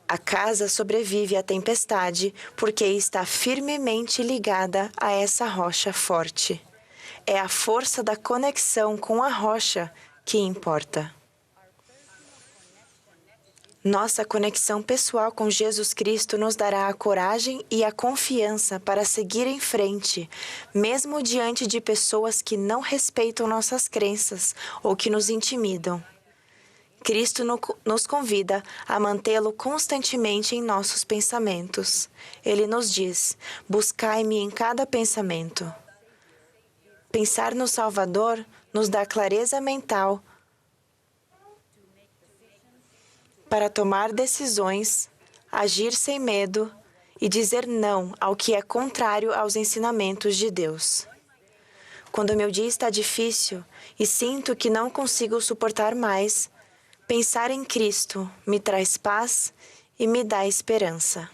A casa sobrevive à tempestade porque está firmemente ligada a essa rocha forte. É a força da conexão com a rocha que importa. Nossa conexão pessoal com Jesus Cristo nos dará a coragem e a confiança para seguir em frente, mesmo diante de pessoas que não respeitam nossas crenças ou que nos intimidam. Cristo nos convida a mantê-lo constantemente em nossos pensamentos. Ele nos diz: buscai-me em cada pensamento. Pensar no Salvador nos dá clareza mental para tomar decisões, agir sem medo e dizer não ao que é contrário aos ensinamentos de Deus. Quando meu dia está difícil e sinto que não consigo suportar mais, pensar em Cristo me traz paz e me dá esperança.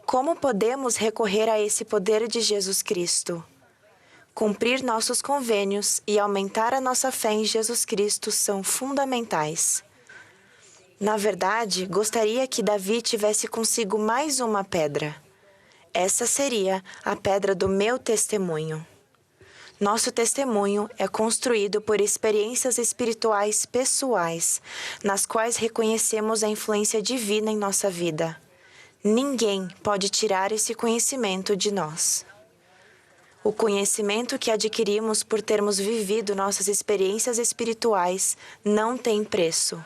Como podemos recorrer a esse poder de Jesus Cristo? Cumprir nossos convênios e aumentar a nossa fé em Jesus Cristo são fundamentais. Na verdade, gostaria que Davi tivesse consigo mais uma pedra. Essa seria a pedra do meu testemunho. Nosso testemunho é construído por experiências espirituais pessoais, nas quais reconhecemos a influência divina em nossa vida. Ninguém pode tirar esse conhecimento de nós. O conhecimento que adquirimos por termos vivido nossas experiências espirituais não tem preço.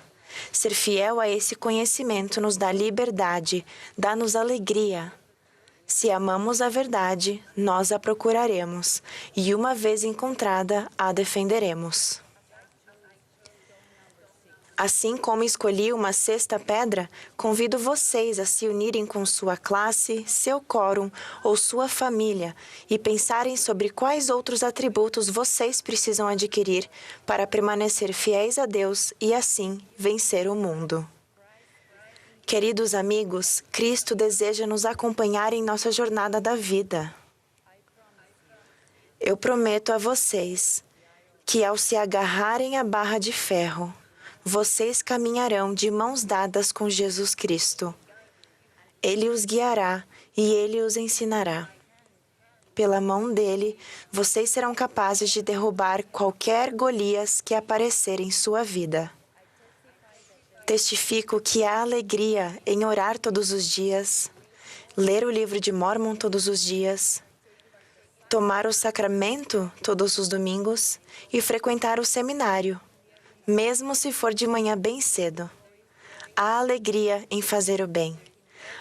Ser fiel a esse conhecimento nos dá liberdade, dá-nos alegria. Se amamos a verdade, nós a procuraremos, e uma vez encontrada, a defenderemos. Assim como escolhi uma sexta pedra, convido vocês a se unirem com sua classe, seu quórum ou sua família e pensarem sobre quais outros atributos vocês precisam adquirir para permanecer fiéis a Deus e, assim, vencer o mundo. Queridos amigos, Cristo deseja nos acompanhar em nossa jornada da vida. Eu prometo a vocês que, ao se agarrarem à barra de ferro, vocês caminharão de mãos dadas com Jesus Cristo. Ele os guiará e Ele os ensinará. Pela mão dele, vocês serão capazes de derrubar qualquer Golias que aparecer em sua vida. Testifico que há alegria em orar todos os dias, ler o livro de Mórmon todos os dias, tomar o sacramento todos os domingos e frequentar o seminário, mesmo se for de manhã bem cedo. Há alegria em fazer o bem.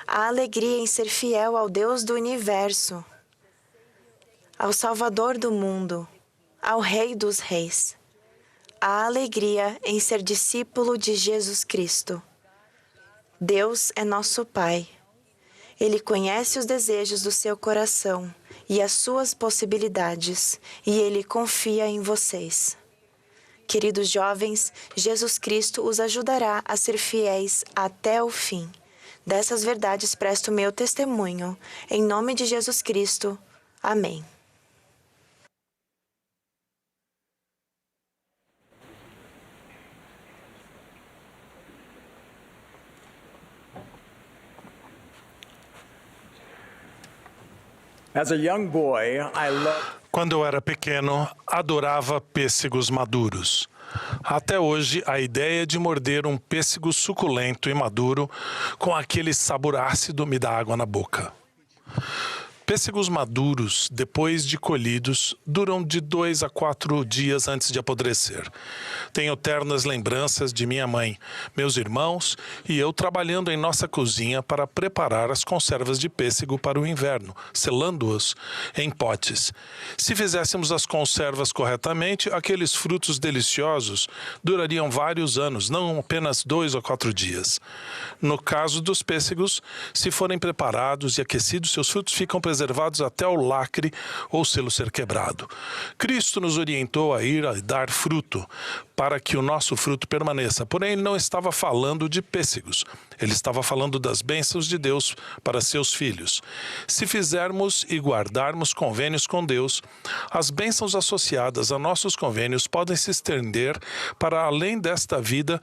Há alegria em ser fiel ao Deus do universo, ao Salvador do mundo, ao Rei dos Reis. Há alegria em ser discípulo de Jesus Cristo. Deus é nosso Pai. Ele conhece os desejos do seu coração e as suas possibilidades, e Ele confia em vocês. Queridos jovens, Jesus Cristo os ajudará a ser fiéis até o fim. Dessas verdades presto meu testemunho. Em nome de Jesus Cristo. Amém. As a young boy, I loved Quando eu era pequeno, adorava pêssegos maduros. Até hoje, a ideia de morder um pêssego suculento e maduro com aquele sabor ácido me dá água na boca. Pêssegos maduros, depois de colhidos, duram de 2 a 4 dias antes de apodrecer. Tenho ternas lembranças de minha mãe, meus irmãos e eu trabalhando em nossa cozinha para preparar as conservas de pêssego para o inverno, selando-os em potes. Se fizéssemos as conservas corretamente, aqueles frutos deliciosos durariam vários anos, não apenas 2 ou 4 dias. No caso dos pêssegos, se forem preparados e aquecidos, seus frutos ficam preservados até o lacre ou selo ser quebrado. Cristo nos orientou a ir a dar fruto, para que o nosso fruto permaneça. Porém, ele não estava falando de pêssegos. Ele estava falando das bênçãos de Deus para seus filhos. Se fizermos e guardarmos convênios com Deus, as bênçãos associadas a nossos convênios podem se estender para além desta vida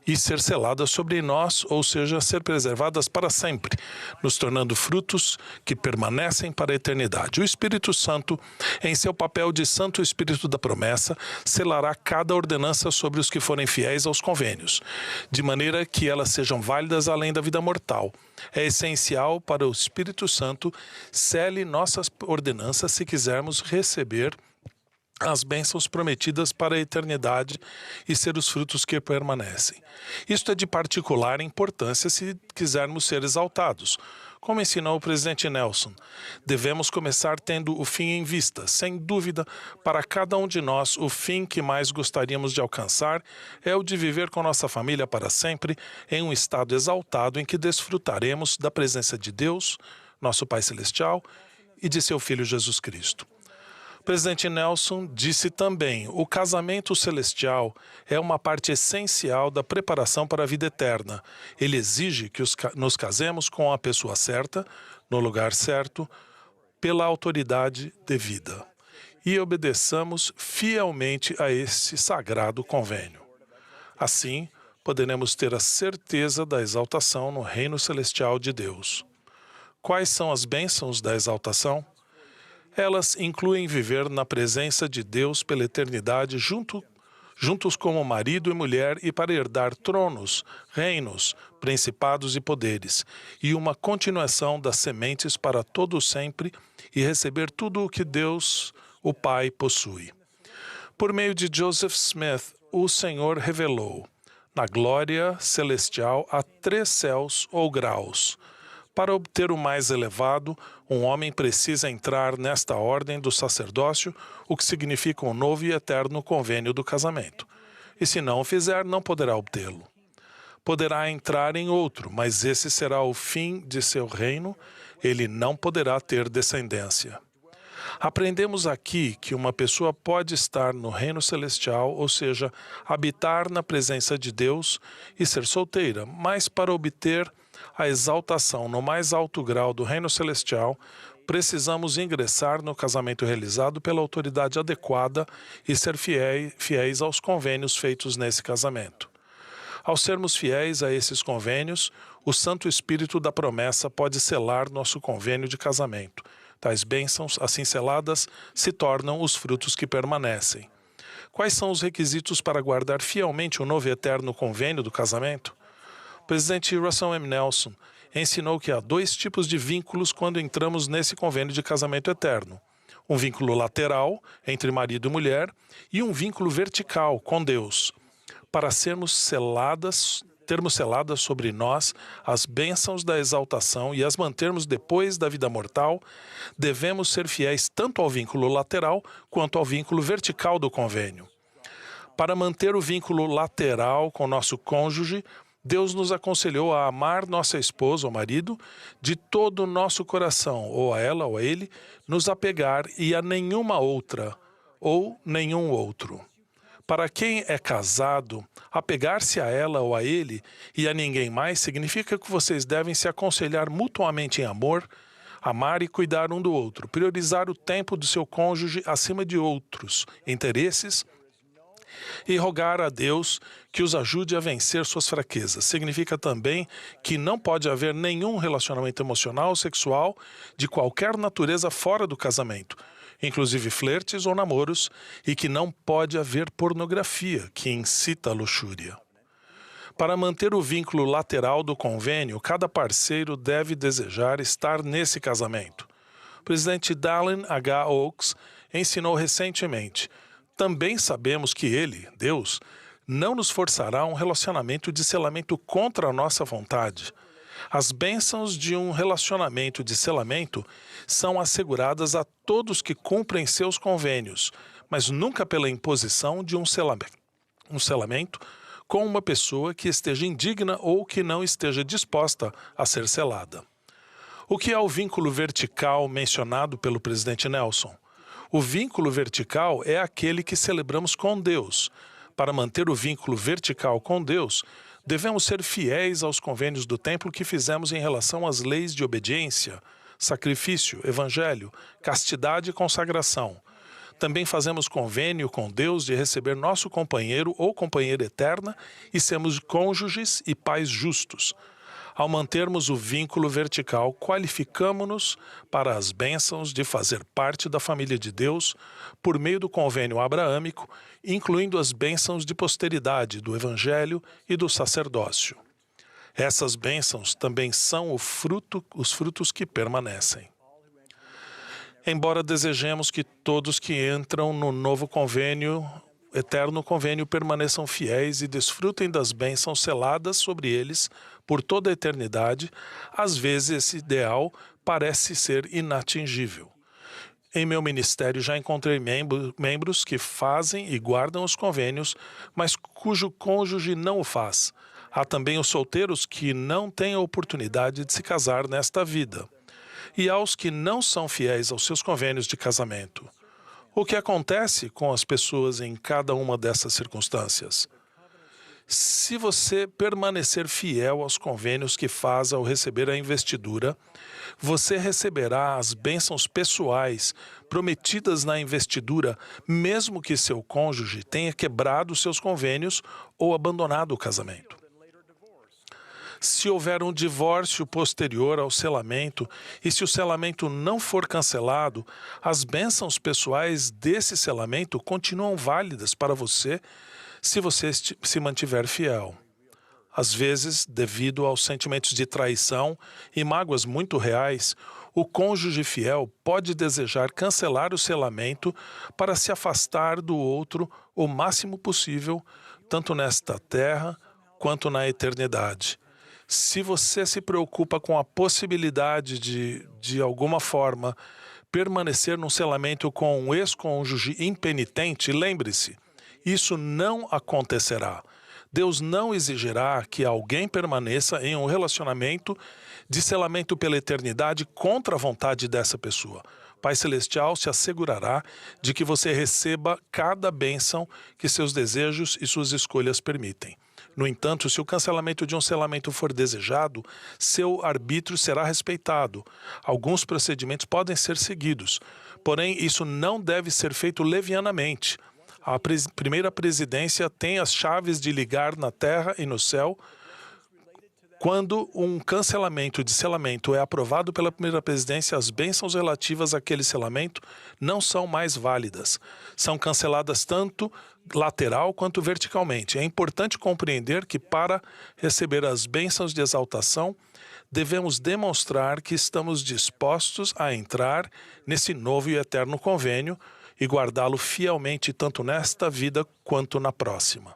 e ser seladas sobre nós, ou seja, ser preservadas para sempre, nos tornando frutos que permanecem para a eternidade. O Espírito Santo, em seu papel de Santo Espírito da promessa, selará cada ordenança sobre os que forem fiéis aos convênios, de maneira que elas sejam válidas além da vida mortal. É essencial para o Espírito Santo sele nossas ordenanças se quisermos receber as bênçãos prometidas para a eternidade e ser os frutos que permanecem. Isto é de particular importância se quisermos ser exaltados. Como ensinou o presidente Nelson, devemos começar tendo o fim em vista. Sem dúvida, para cada um de nós, o fim que mais gostaríamos de alcançar é o de viver com nossa família para sempre em um estado exaltado em que desfrutaremos da presença de Deus, nosso Pai Celestial, e de seu Filho Jesus Cristo. O presidente Nelson disse também: o casamento celestial é uma parte essencial da preparação para a vida eterna. Ele exige que nos casemos com a pessoa certa, no lugar certo, pela autoridade devida, e obedeçamos fielmente a esse sagrado convênio. Assim, poderemos ter a certeza da exaltação no reino celestial de Deus. Quais são as bênçãos da exaltação? Elas incluem viver na presença de Deus pela eternidade juntos como marido e mulher e para herdar tronos, reinos, principados e poderes, e uma continuação das sementes para todo sempre e receber tudo o que Deus, o Pai, possui. Por meio de Joseph Smith, o Senhor revelou: na glória celestial há 3 céus ou graus. Para obter o mais elevado, um homem precisa entrar nesta ordem do sacerdócio, o que significa um novo e eterno convênio do casamento. E se não o fizer, não poderá obtê-lo. Poderá entrar em outro, mas esse será o fim de seu reino, ele não poderá ter descendência. Aprendemos aqui que uma pessoa pode estar no reino celestial, ou seja, habitar na presença de Deus e ser solteira, mas para obter a exaltação no mais alto grau do reino celestial, precisamos ingressar no casamento realizado pela autoridade adequada e ser fiéis aos convênios feitos nesse casamento. Ao sermos fiéis a esses convênios, o Santo Espírito da promessa pode selar nosso convênio de casamento. Tais bênçãos, assim seladas, se tornam os frutos que permanecem. Quais são os requisitos para guardar fielmente o novo e eterno convênio do casamento? O presidente Russell M. Nelson ensinou que há 2 tipos de vínculos quando entramos nesse convênio de casamento eterno. Um vínculo lateral, entre marido e mulher, e um vínculo vertical, com Deus. Para termos seladas sobre nós as bênçãos da exaltação e as mantermos depois da vida mortal, devemos ser fiéis tanto ao vínculo lateral quanto ao vínculo vertical do convênio. Para manter o vínculo lateral com nosso cônjuge, Deus nos aconselhou a amar nossa esposa ou marido de todo o nosso coração, ou a ela ou a ele, nos apegar e a nenhuma outra ou nenhum outro. Para quem é casado, apegar-se a ela ou a ele e a ninguém mais significa que vocês devem se aconselhar mutuamente em amor, amar e cuidar um do outro, priorizar o tempo do seu cônjuge acima de outros interesses e rogar a Deus que os ajude a vencer suas fraquezas. Significa também que não pode haver nenhum relacionamento emocional ou sexual de qualquer natureza fora do casamento, inclusive flertes ou namoros, e que não pode haver pornografia que incita a luxúria. Para manter o vínculo lateral do convênio, cada parceiro deve desejar estar nesse casamento. O presidente Dallin H. Oaks ensinou recentemente: também sabemos que Ele, Deus, não nos forçará a um relacionamento de selamento contra a nossa vontade. As bênçãos de um relacionamento de selamento são asseguradas a todos que cumprem seus convênios, mas nunca pela imposição de um selamento com uma pessoa que esteja indigna ou que não esteja disposta a ser selada. O que é o vínculo vertical mencionado pelo presidente Nelson? O vínculo vertical é aquele que celebramos com Deus. Para manter o vínculo vertical com Deus, devemos ser fiéis aos convênios do templo que fizemos em relação às leis de obediência, sacrifício, evangelho, castidade e consagração. Também fazemos convênio com Deus de receber nosso companheiro ou companheira eterna e sermos cônjuges e pais justos. Ao mantermos o vínculo vertical, qualificamo-nos para as bênçãos de fazer parte da família de Deus por meio do convênio abraâmico, incluindo as bênçãos de posteridade, do evangelho e do sacerdócio. Essas bênçãos também são os frutos que permanecem. Embora desejemos que todos que entram no novo convênio, eterno convênio, permaneçam fiéis e desfrutem das bênçãos seladas sobre eles por toda a eternidade, às vezes esse ideal parece ser inatingível. Em meu ministério já encontrei membros que fazem e guardam os convênios, mas cujo cônjuge não o faz. Há também os solteiros que não têm a oportunidade de se casar nesta vida. E há os que não são fiéis aos seus convênios de casamento. O que acontece com as pessoas em cada uma dessas circunstâncias? Se você permanecer fiel aos convênios que faz ao receber a investidura, você receberá as bênçãos pessoais prometidas na investidura, mesmo que seu cônjuge tenha quebrado seus convênios ou abandonado o casamento. Se houver um divórcio posterior ao selamento e se o selamento não for cancelado, as bênçãos pessoais desse selamento continuam válidas para você se você se mantiver fiel. Às vezes, devido aos sentimentos de traição e mágoas muito reais, o cônjuge fiel pode desejar cancelar o selamento para se afastar do outro o máximo possível, tanto nesta terra quanto na eternidade. Se você se preocupa com a possibilidade de alguma forma, permanecer num selamento com um ex-cônjuge impenitente, lembre-se, isso não acontecerá. Deus não exigirá que alguém permaneça em um relacionamento de selamento pela eternidade contra a vontade dessa pessoa. Pai Celestial se assegurará de que você receba cada bênção que seus desejos e suas escolhas permitem. No entanto, se o cancelamento de um selamento for desejado, seu arbítrio será respeitado. Alguns procedimentos podem ser seguidos, porém, isso não deve ser feito levianamente. A primeira presidência tem as chaves de ligar na terra e no céu. Quando um cancelamento de selamento é aprovado pela primeira presidência, as bênçãos relativas àquele selamento não são mais válidas. São canceladas tanto lateral quanto verticalmente. É importante compreender que para receber as bênçãos de exaltação, devemos demonstrar que estamos dispostos a entrar nesse novo e eterno convênio e guardá-lo fielmente tanto nesta vida quanto na próxima.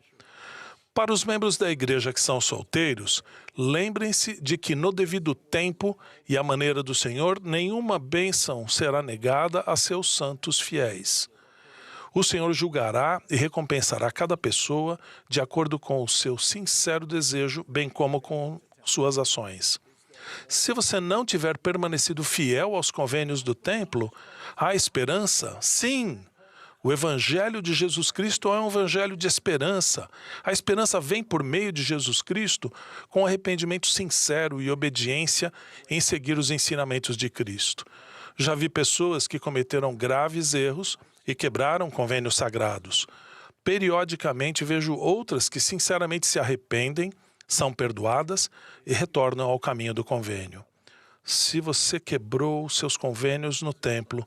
Para os membros da igreja que são solteiros, lembrem-se de que no devido tempo e à maneira do Senhor, nenhuma bênção será negada a seus santos fiéis. O Senhor julgará e recompensará cada pessoa de acordo com o seu sincero desejo, bem como com suas ações. Se você não tiver permanecido fiel aos convênios do templo, há esperança? Sim! O Evangelho de Jesus Cristo é um evangelho de esperança. A esperança vem por meio de Jesus Cristo com arrependimento sincero e obediência em seguir os ensinamentos de Cristo. Já vi pessoas que cometeram graves erros e quebraram convênios sagrados. Periodicamente vejo outras que sinceramente se arrependem, são perdoadas e retornam ao caminho do convênio. Se você quebrou seus convênios no templo,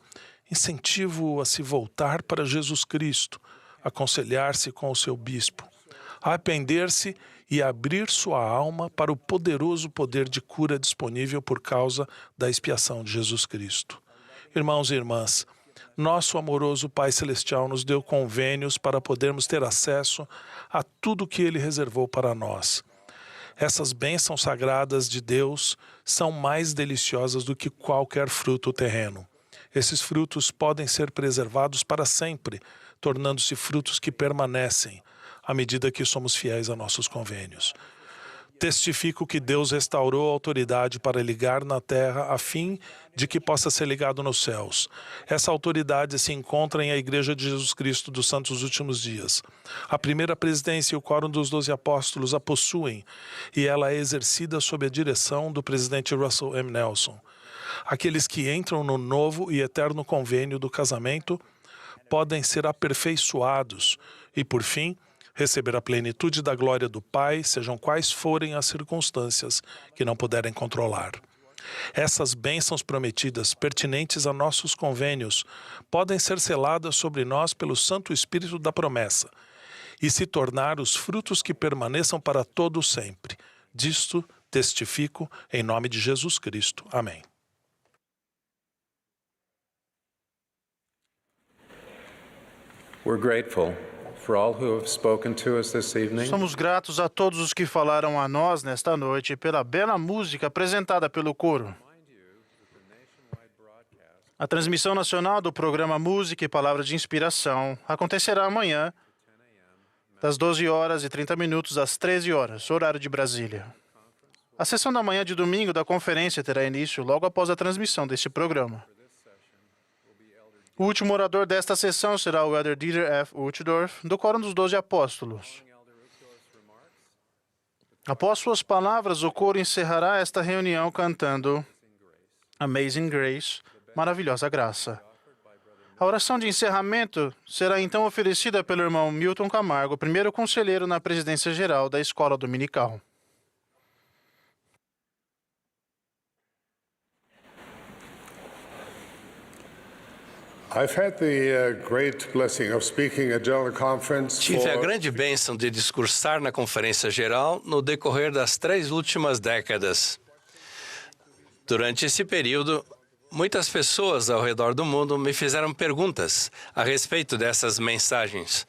incentivo-o a se voltar para Jesus Cristo, aconselhar-se com o seu bispo, arrepender-se e abrir sua alma para o poderoso poder de cura disponível por causa da expiação de Jesus Cristo. Irmãos e irmãs, nosso amoroso Pai Celestial nos deu convênios para podermos ter acesso a tudo que Ele reservou para nós. Essas bênçãos sagradas de Deus são mais deliciosas do que qualquer fruto terreno. Esses frutos podem ser preservados para sempre, tornando-se frutos que permanecem à medida que somos fiéis a nossos convênios. Testifico que Deus restaurou a autoridade para ligar na terra a fim de que possa ser ligado nos céus. Essa autoridade se encontra em a Igreja de Jesus Cristo dos Santos Últimos Dias. A primeira presidência e o quórum dos 12 apóstolos a possuem, e ela é exercida sob a direção do presidente Russell M. Nelson. Aqueles que entram no novo e eterno convênio do casamento podem ser aperfeiçoados e, por fim, receber a plenitude da glória do Pai, sejam quais forem as circunstâncias que não puderem controlar. Essas bênçãos prometidas, pertinentes a nossos convênios, podem ser seladas sobre nós pelo Santo Espírito da promessa e se tornar os frutos que permaneçam para todo o sempre. Disto testifico em nome de Jesus Cristo. Amém. We're grateful for all who have spoken to us this evening. Somos gratos a todos os que falaram a nós nesta noite pela bela música apresentada pelo coro. A transmissão nacional do programa Música e Palavra de Inspiração acontecerá amanhã, das 12 horas e 30 minutos às 13 horas, horário de Brasília. A sessão da manhã de domingo da conferência terá início logo após a transmissão deste programa. O último orador desta sessão será o Elder Dieter F. Uchtdorf, do Quórum dos 12 Apóstolos. Após suas palavras, o coro encerrará esta reunião cantando Amazing Grace, Maravilhosa Graça. A oração de encerramento será então oferecida pelo irmão Milton Camargo, primeiro conselheiro na presidência geral da Escola Dominical. Tive a grande bênção de discursar na Conferência Geral no decorrer das 3 últimas décadas. Durante esse período, muitas pessoas ao redor do mundo me fizeram perguntas a respeito dessas mensagens.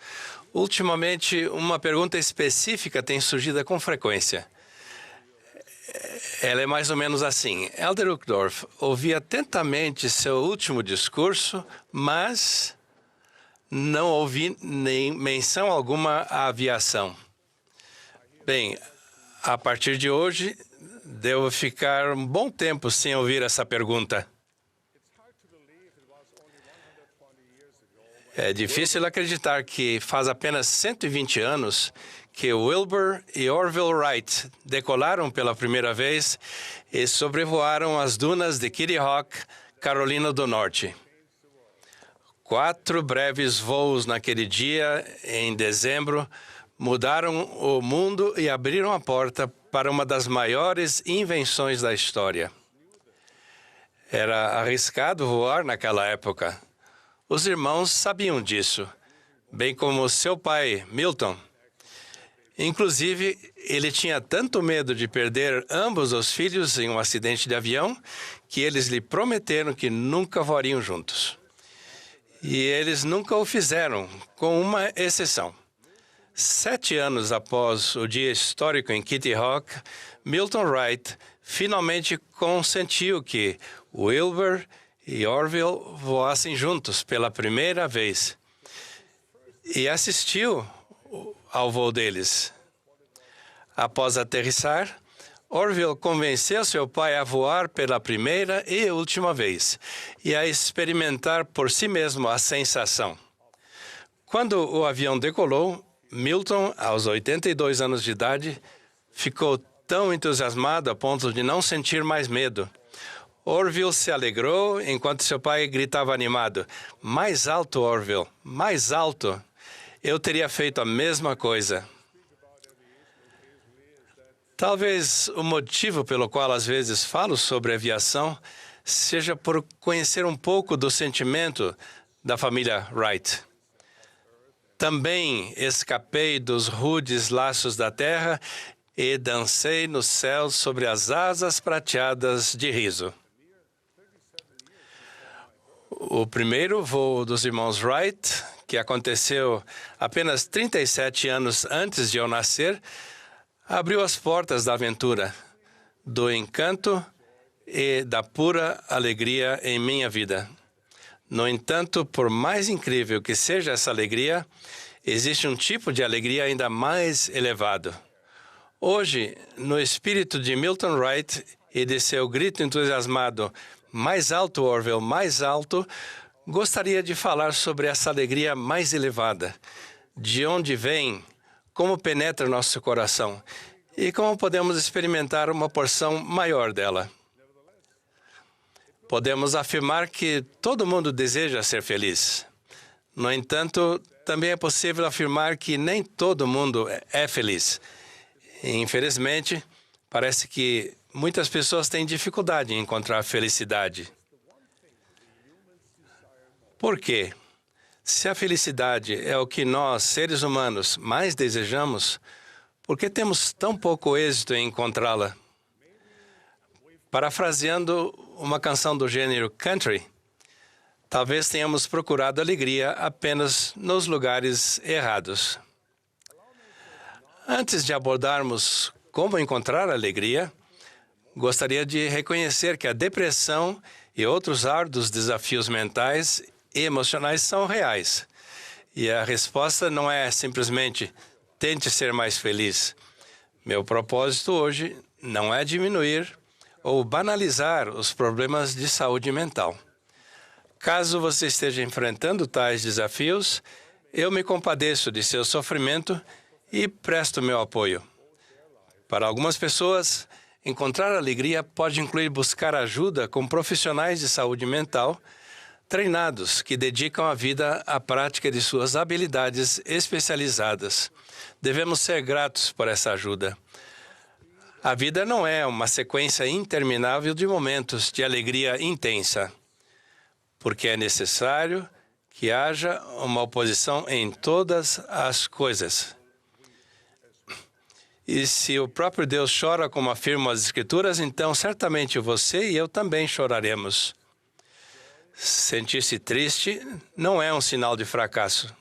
Ultimamente, uma pergunta específica tem surgido com frequência. Ela é mais ou menos assim. Elder Uchtdorf, ouvi atentamente seu último discurso, mas não ouvi nem menção alguma à aviação. Bem, a partir de hoje, devo ficar um bom tempo sem ouvir essa pergunta. É difícil acreditar que faz apenas 120 anos que Wilbur e Orville Wright decolaram pela primeira vez e sobrevoaram as dunas de Kitty Hawk, Carolina do Norte. 4 breves voos naquele dia, em dezembro, mudaram o mundo e abriram a porta para uma das maiores invenções da história. Era arriscado voar naquela época. Os irmãos sabiam disso, bem como seu pai, Milton. Inclusive, ele tinha tanto medo de perder ambos os filhos em um acidente de avião que eles lhe prometeram que nunca voariam juntos. E eles nunca o fizeram, com uma exceção. 7 anos após o dia histórico em Kitty Hawk, Milton Wright finalmente consentiu que Wilbur e Orville voassem juntos pela primeira vez e assistiu ao voo deles. Após aterrissar, Orville convenceu seu pai a voar pela primeira e última vez e a experimentar por si mesmo a sensação. Quando o avião decolou, Milton, aos 82 anos de idade, ficou tão entusiasmado a ponto de não sentir mais medo. Orville se alegrou enquanto seu pai gritava animado: "Mais alto, Orville, mais alto! Eu teria feito a mesma coisa." Talvez o motivo pelo qual às vezes falo sobre aviação seja por conhecer um pouco do sentimento da família Wright. Também escapei dos rudes laços da terra e dancei no céu sobre as asas prateadas de riso. O primeiro voo dos irmãos Wright, que aconteceu apenas 37 anos antes de eu nascer, abriu as portas da aventura, do encanto e da pura alegria em minha vida. No entanto, por mais incrível que seja essa alegria, existe um tipo de alegria ainda mais elevado. Hoje, no espírito de Milton Wright e de seu grito entusiasmado, "Mais alto, Orville, mais alto", gostaria de falar sobre essa alegria mais elevada, de onde vem, como penetra nosso coração e como podemos experimentar uma porção maior dela. Podemos afirmar que todo mundo deseja ser feliz. No entanto, também é possível afirmar que nem todo mundo é feliz. Infelizmente, parece que muitas pessoas têm dificuldade em encontrar felicidade. Por quê? Se a felicidade é o que nós, seres humanos, mais desejamos, por que temos tão pouco êxito em encontrá-la? Parafraseando uma canção do gênero country, talvez tenhamos procurado alegria apenas nos lugares errados. Antes de abordarmos como encontrar alegria, gostaria de reconhecer que a depressão e outros árduos desafios mentais e emocionais são reais. E a resposta não é simplesmente tente ser mais feliz. Meu propósito hoje não é diminuir ou banalizar os problemas de saúde mental. Caso você esteja enfrentando tais desafios, eu me compadeço de seu sofrimento e presto meu apoio. Para algumas pessoas, encontrar alegria pode incluir buscar ajuda com profissionais de saúde mental treinados que dedicam a vida à prática de suas habilidades especializadas. Devemos ser gratos por essa ajuda. A vida não é uma sequência interminável de momentos de alegria intensa, porque é necessário que haja uma oposição em todas as coisas. E se o próprio Deus chora, como afirmam as Escrituras, então certamente você e eu também choraremos. Sentir-se triste não é um sinal de fracasso.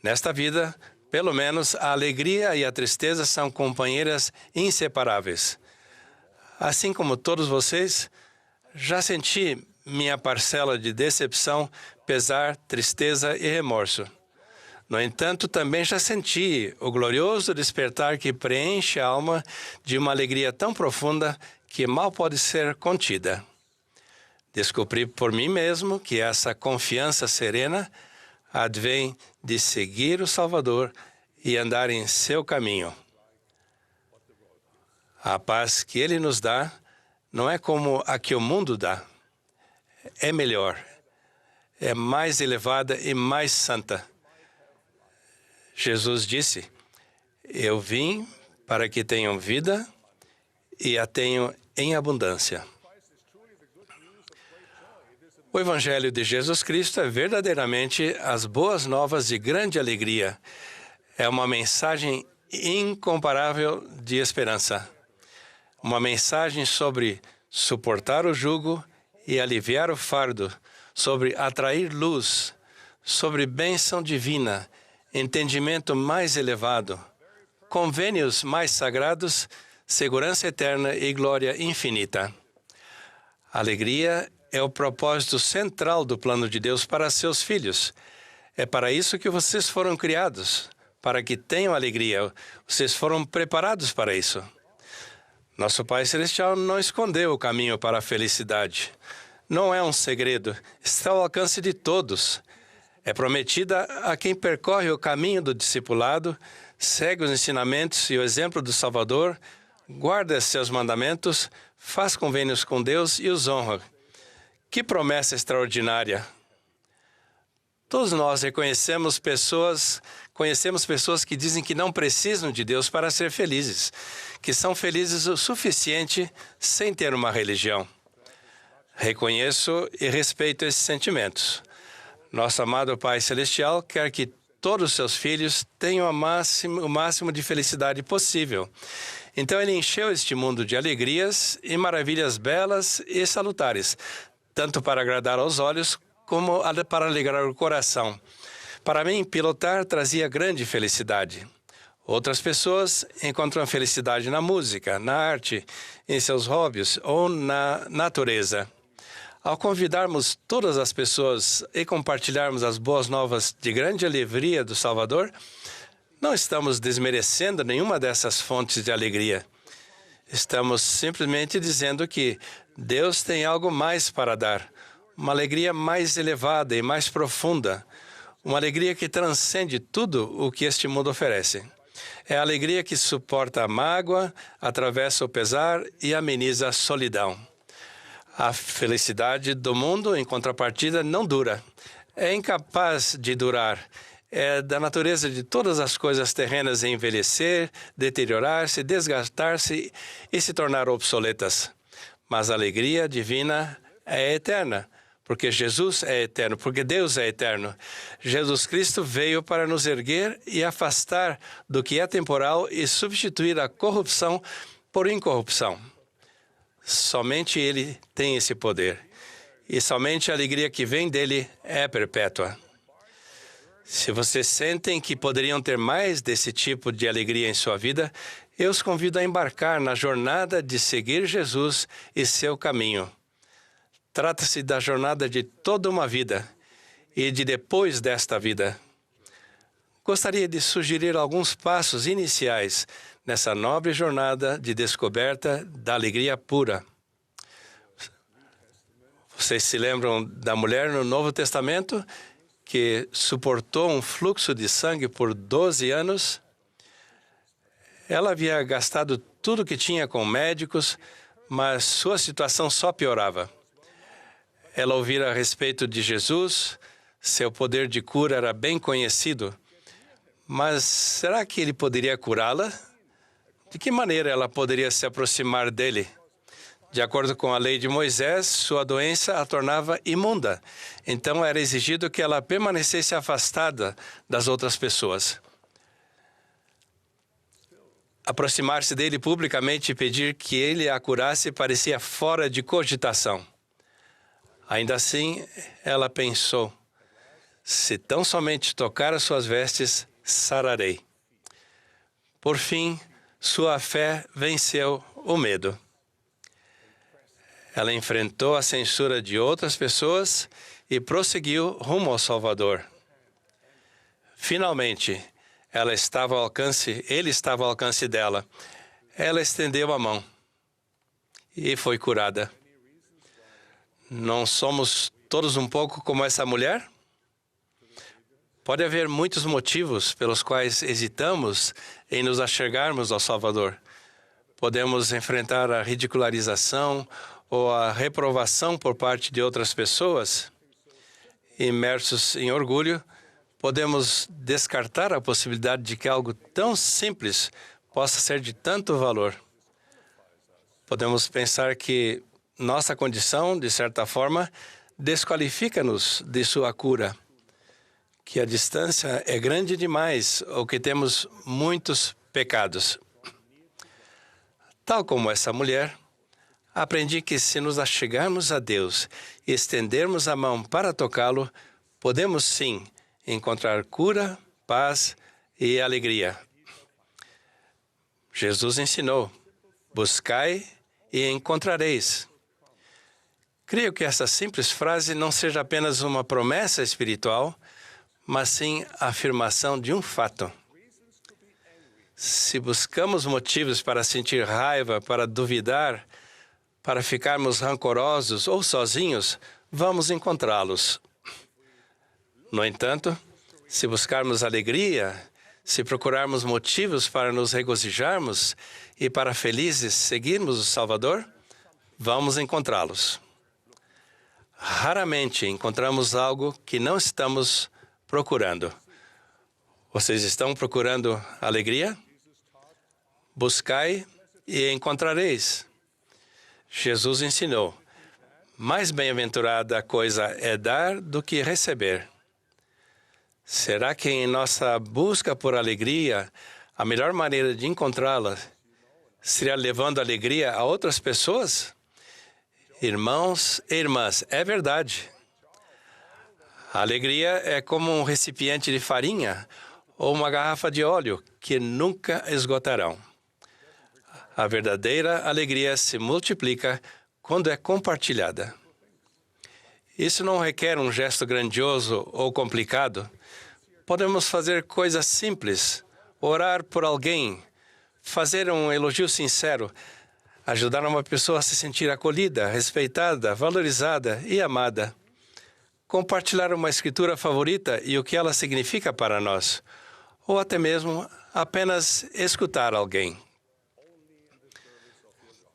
Nesta vida, pelo menos, a alegria e a tristeza são companheiras inseparáveis. Assim como todos vocês, já senti minha parcela de decepção, pesar, tristeza e remorso. No entanto, também já senti o glorioso despertar que preenche a alma de uma alegria tão profunda que mal pode ser contida. Descobri por mim mesmo que essa confiança serena advém de seguir o Salvador e andar em seu caminho. A paz que Ele nos dá não é como a que o mundo dá. É melhor, é mais elevada e mais santa. Jesus disse: eu vim para que tenham vida e a tenham em abundância. O Evangelho de Jesus Cristo é verdadeiramente as boas novas de grande alegria. É uma mensagem incomparável de esperança. Uma mensagem sobre suportar o jugo e aliviar o fardo, sobre atrair luz, sobre bênção divina, entendimento mais elevado, convênios mais sagrados, segurança eterna e glória infinita. Alegria é o propósito central do plano de Deus para seus filhos. É para isso que vocês foram criados, para que tenham alegria. Vocês foram preparados para isso. Nosso Pai Celestial não escondeu o caminho para a felicidade. Não é um segredo, está ao alcance de todos. É prometida a quem percorre o caminho do discipulado, segue os ensinamentos e o exemplo do Salvador, guarda seus mandamentos, faz convênios com Deus e os honra. Que promessa extraordinária! Todos nós conhecemos pessoas que dizem que não precisam de Deus para ser felizes, que são felizes o suficiente sem ter uma religião. Reconheço e respeito esses sentimentos. Nosso amado Pai Celestial quer que todos os seus filhos tenham o máximo de felicidade possível. Então Ele encheu este mundo de alegrias e maravilhas belas e salutares, tanto para agradar aos olhos como para alegrar o coração. Para mim, pilotar trazia grande felicidade. Outras pessoas encontram felicidade na música, na arte, em seus hobbies ou na natureza. Ao convidarmos todas as pessoas e compartilharmos as boas novas de grande alegria do Salvador, não estamos desmerecendo nenhuma dessas fontes de alegria. Estamos simplesmente dizendo que Deus tem algo mais para dar, uma alegria mais elevada e mais profunda, uma alegria que transcende tudo o que este mundo oferece. É a alegria que suporta a mágoa, atravessa o pesar e ameniza a solidão. A felicidade do mundo, em contrapartida, não dura. É incapaz de durar. É da natureza de todas as coisas terrenas envelhecer, deteriorar-se, desgastar-se e se tornar obsoletas. Mas a alegria divina é eterna, porque Jesus é eterno, porque Deus é eterno. Jesus Cristo veio para nos erguer e afastar do que é temporal e substituir a corrupção por incorrupção. Somente Ele tem esse poder. E somente a alegria que vem dele é perpétua. Se vocês sentem que poderiam ter mais desse tipo de alegria em sua vida, eu os convido a embarcar na jornada de seguir Jesus e seu caminho. Trata-se da jornada de toda uma vida e de depois desta vida. Gostaria de sugerir alguns passos iniciais nessa nobre jornada de descoberta da alegria pura. Vocês se lembram da mulher no Novo Testamento que suportou um fluxo de sangue por 12 anos? Ela havia gastado tudo que tinha com médicos, mas sua situação só piorava. Ela ouvira a respeito de Jesus, seu poder de cura era bem conhecido, mas será que ele poderia curá-la? De que maneira ela poderia se aproximar dele? De acordo com a lei de Moisés, sua doença a tornava imunda. Então era exigido que ela permanecesse afastada das outras pessoas. Aproximar-se dele publicamente e pedir que ele a curasse parecia fora de cogitação. Ainda assim, ela pensou: se tão somente tocar as suas vestes, sararei. Por fim, sua fé venceu o medo. Ela enfrentou a censura de outras pessoas e prosseguiu rumo ao Salvador. Finalmente, ele estava ao alcance dela. Ela estendeu a mão e foi curada. Não somos todos um pouco como essa mulher? Pode haver muitos motivos pelos quais hesitamos em nos achegarmos ao Salvador. Podemos enfrentar a ridicularização ou a reprovação por parte de outras pessoas. Imersos em orgulho, podemos descartar a possibilidade de que algo tão simples possa ser de tanto valor. Podemos pensar que nossa condição, de certa forma, desqualifica-nos de sua cura, que a distância é grande demais ou que temos muitos pecados. Tal como essa mulher, aprendi que se nos achegarmos a Deus e estendermos a mão para tocá-lo, podemos sim encontrar cura, paz e alegria. Jesus ensinou: buscai e encontrareis. Creio que essa simples frase não seja apenas uma promessa espiritual, mas sim a afirmação de um fato. Se buscamos motivos para sentir raiva, para duvidar, para ficarmos rancorosos ou sozinhos, vamos encontrá-los. No entanto, se buscarmos alegria, se procurarmos motivos para nos regozijarmos e para felizes seguirmos o Salvador, vamos encontrá-los. Raramente encontramos algo que não estamos procurando. Vocês estão procurando alegria? Buscai e encontrareis. Jesus ensinou: mais bem-aventurada coisa é dar do que receber. Será que em nossa busca por alegria, a melhor maneira de encontrá-la seria levando alegria a outras pessoas? Irmãos e irmãs, é verdade. A alegria é como um recipiente de farinha ou uma garrafa de óleo que nunca esgotarão. A verdadeira alegria se multiplica quando é compartilhada. Isso não requer um gesto grandioso ou complicado. Podemos fazer coisas simples, orar por alguém, fazer um elogio sincero, ajudar uma pessoa a se sentir acolhida, respeitada, valorizada e amada. Compartilhar uma escritura favorita e o que ela significa para nós, ou até mesmo apenas escutar alguém.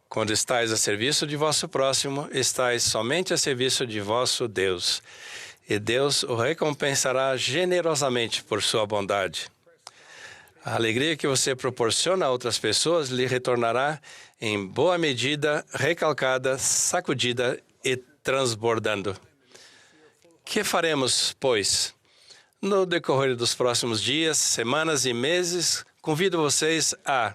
Quando estáis a serviço de vosso próximo, estáis somente a serviço de vosso Deus, e Deus o recompensará generosamente por sua bondade. A alegria que você proporciona a outras pessoas lhe retornará em boa medida, recalcada, sacudida e transbordando. Que faremos, pois? No decorrer dos próximos dias, semanas e meses, convido vocês a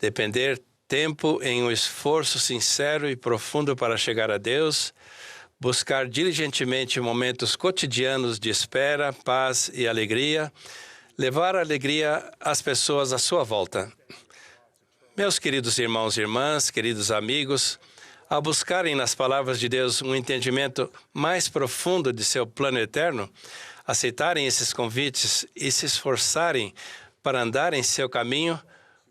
depender tempo em um esforço sincero e profundo para chegar a Deus, buscar diligentemente momentos cotidianos de espera, paz e alegria, levar a alegria às pessoas à sua volta. Meus queridos irmãos e irmãs, queridos amigos, ao buscarem nas palavras de Deus um entendimento mais profundo de seu plano eterno, aceitarem esses convites e se esforçarem para andar em seu caminho,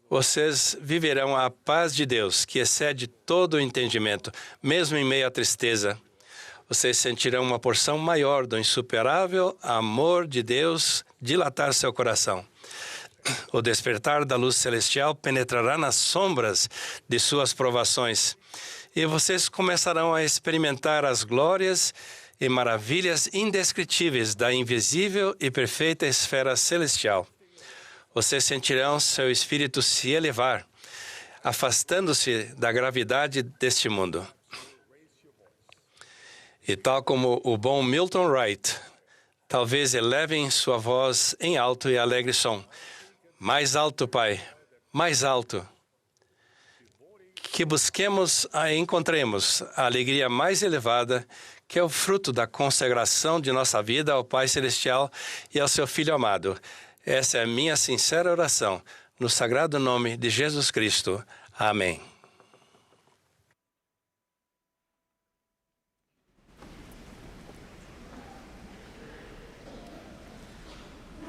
vocês viverão a paz de Deus, que excede todo o entendimento, mesmo em meio à tristeza. Vocês sentirão uma porção maior do insuperável amor de Deus dilatar seu coração. O despertar da luz celestial penetrará nas sombras de suas provações, e vocês começarão a experimentar as glórias e maravilhas indescritíveis da invisível e perfeita esfera celestial. Vocês sentirão seu espírito se elevar, afastando-se da gravidade deste mundo. E tal como o bom Milton Wright, talvez elevem sua voz em alto e alegre som. Mais alto, Pai, mais alto. Que busquemos e encontremos a alegria mais elevada, que é o fruto da consagração de nossa vida ao Pai Celestial e ao seu Filho amado. Essa é a minha sincera oração, no sagrado nome de Jesus Cristo. Amém.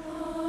Thank you.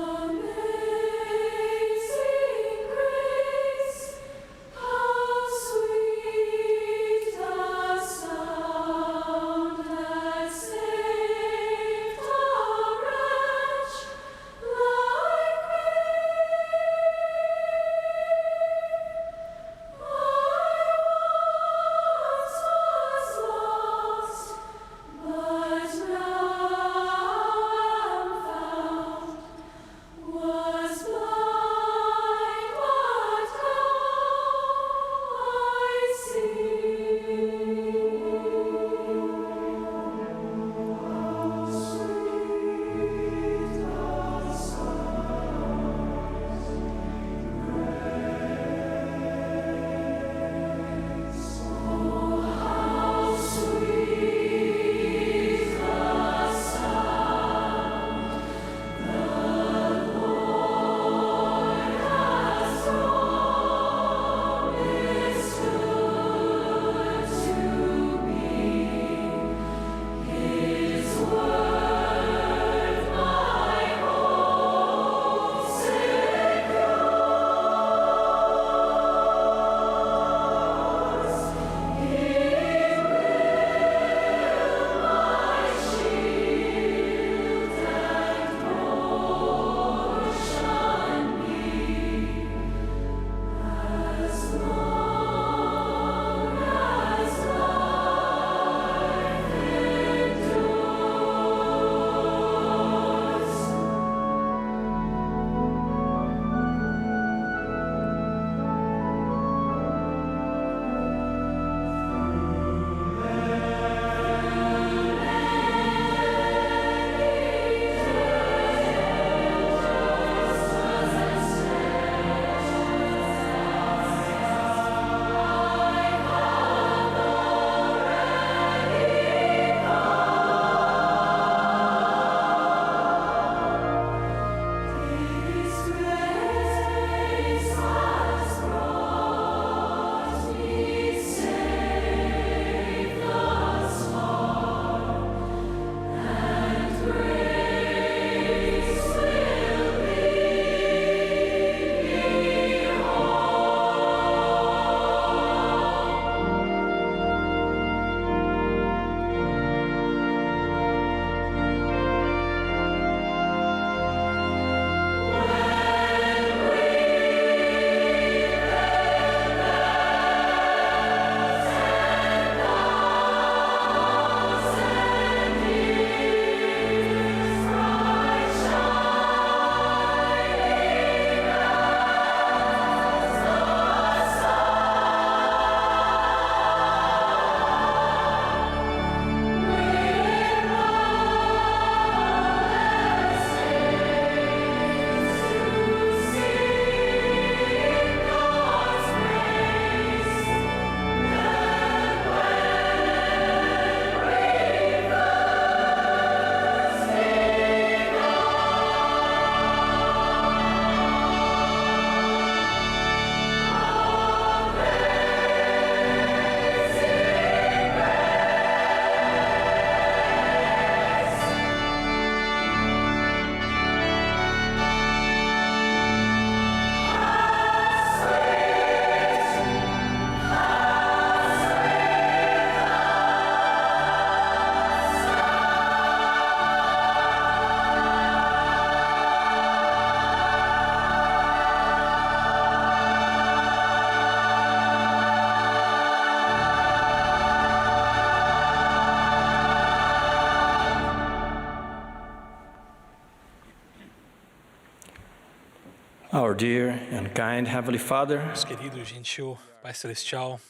dear and kind Heavenly Father, Nosso querido e gentil Pai Celestial,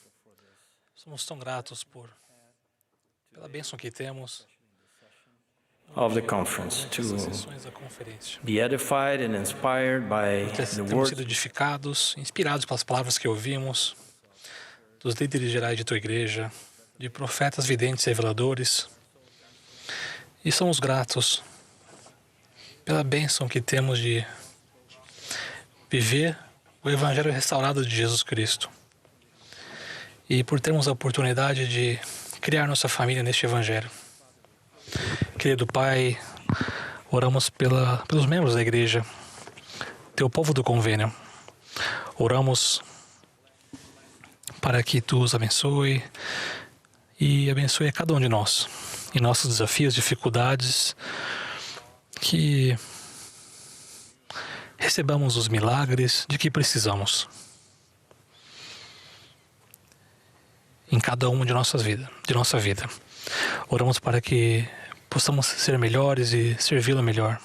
somos tão gratos pela bênção que temos of the conference, to nessas sessões da conferência. be edified and inspired by the Temos word sido edificados, inspirados pelas palavras que ouvimos, dos líderes gerais de tua igreja, de profetas videntes e reveladores. E somos gratos pela bênção que temos de viver o Evangelho restaurado de Jesus Cristo. E por termos a oportunidade de criar nossa família neste Evangelho. Querido Pai, oramos pelos membros da igreja, teu povo do convênio. Oramos para que tu os abençoe e abençoe a cada um de nós em nossos desafios, dificuldades, que recebamos os milagres de que precisamos em cada uma de nossa vida. Oramos para que possamos ser melhores e servi-lo melhor.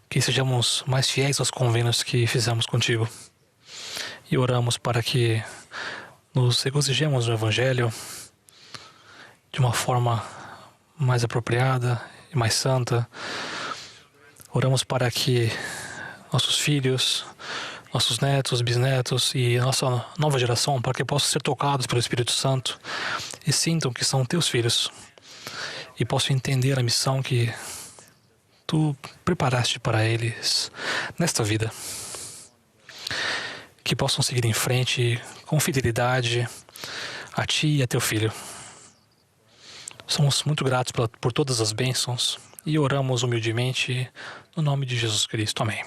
Que sejamos mais fiéis aos convênios que fizemos contigo. E oramos para que nos regozijemos no Evangelho de uma forma mais apropriada e mais santa. Oramos para que nossos filhos, nossos netos, bisnetos e a nossa nova geração, para que possam ser tocados pelo Espírito Santo e sintam que são teus filhos e possam entender a missão que tu preparaste para eles nesta vida. Que possam seguir em frente com fidelidade a ti e a teu filho. Somos muito gratos por todas as bênçãos e oramos humildemente no nome de Jesus Cristo. Amém.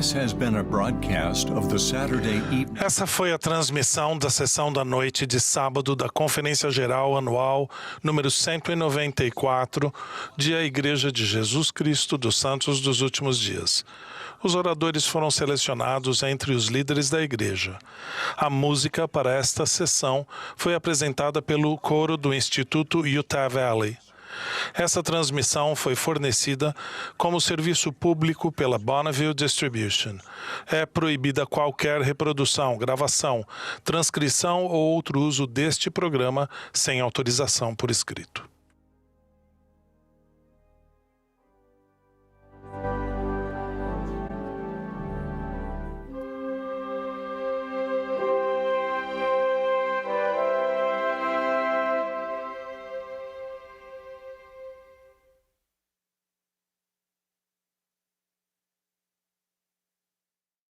This has been a broadcast of the Saturday evening. Essa foi a transmissão da sessão da noite de sábado da Conferência Geral Anual número 194 de A Igreja de Jesus Cristo dos Santos dos Últimos Dias. Os oradores foram selecionados entre os líderes da igreja. A música para esta sessão foi apresentada pelo coro do Instituto Utah Valley. Essa transmissão foi fornecida como serviço público pela Bonneville Distribution. É proibida qualquer reprodução, gravação, transcrição ou outro uso deste programa sem autorização por escrito.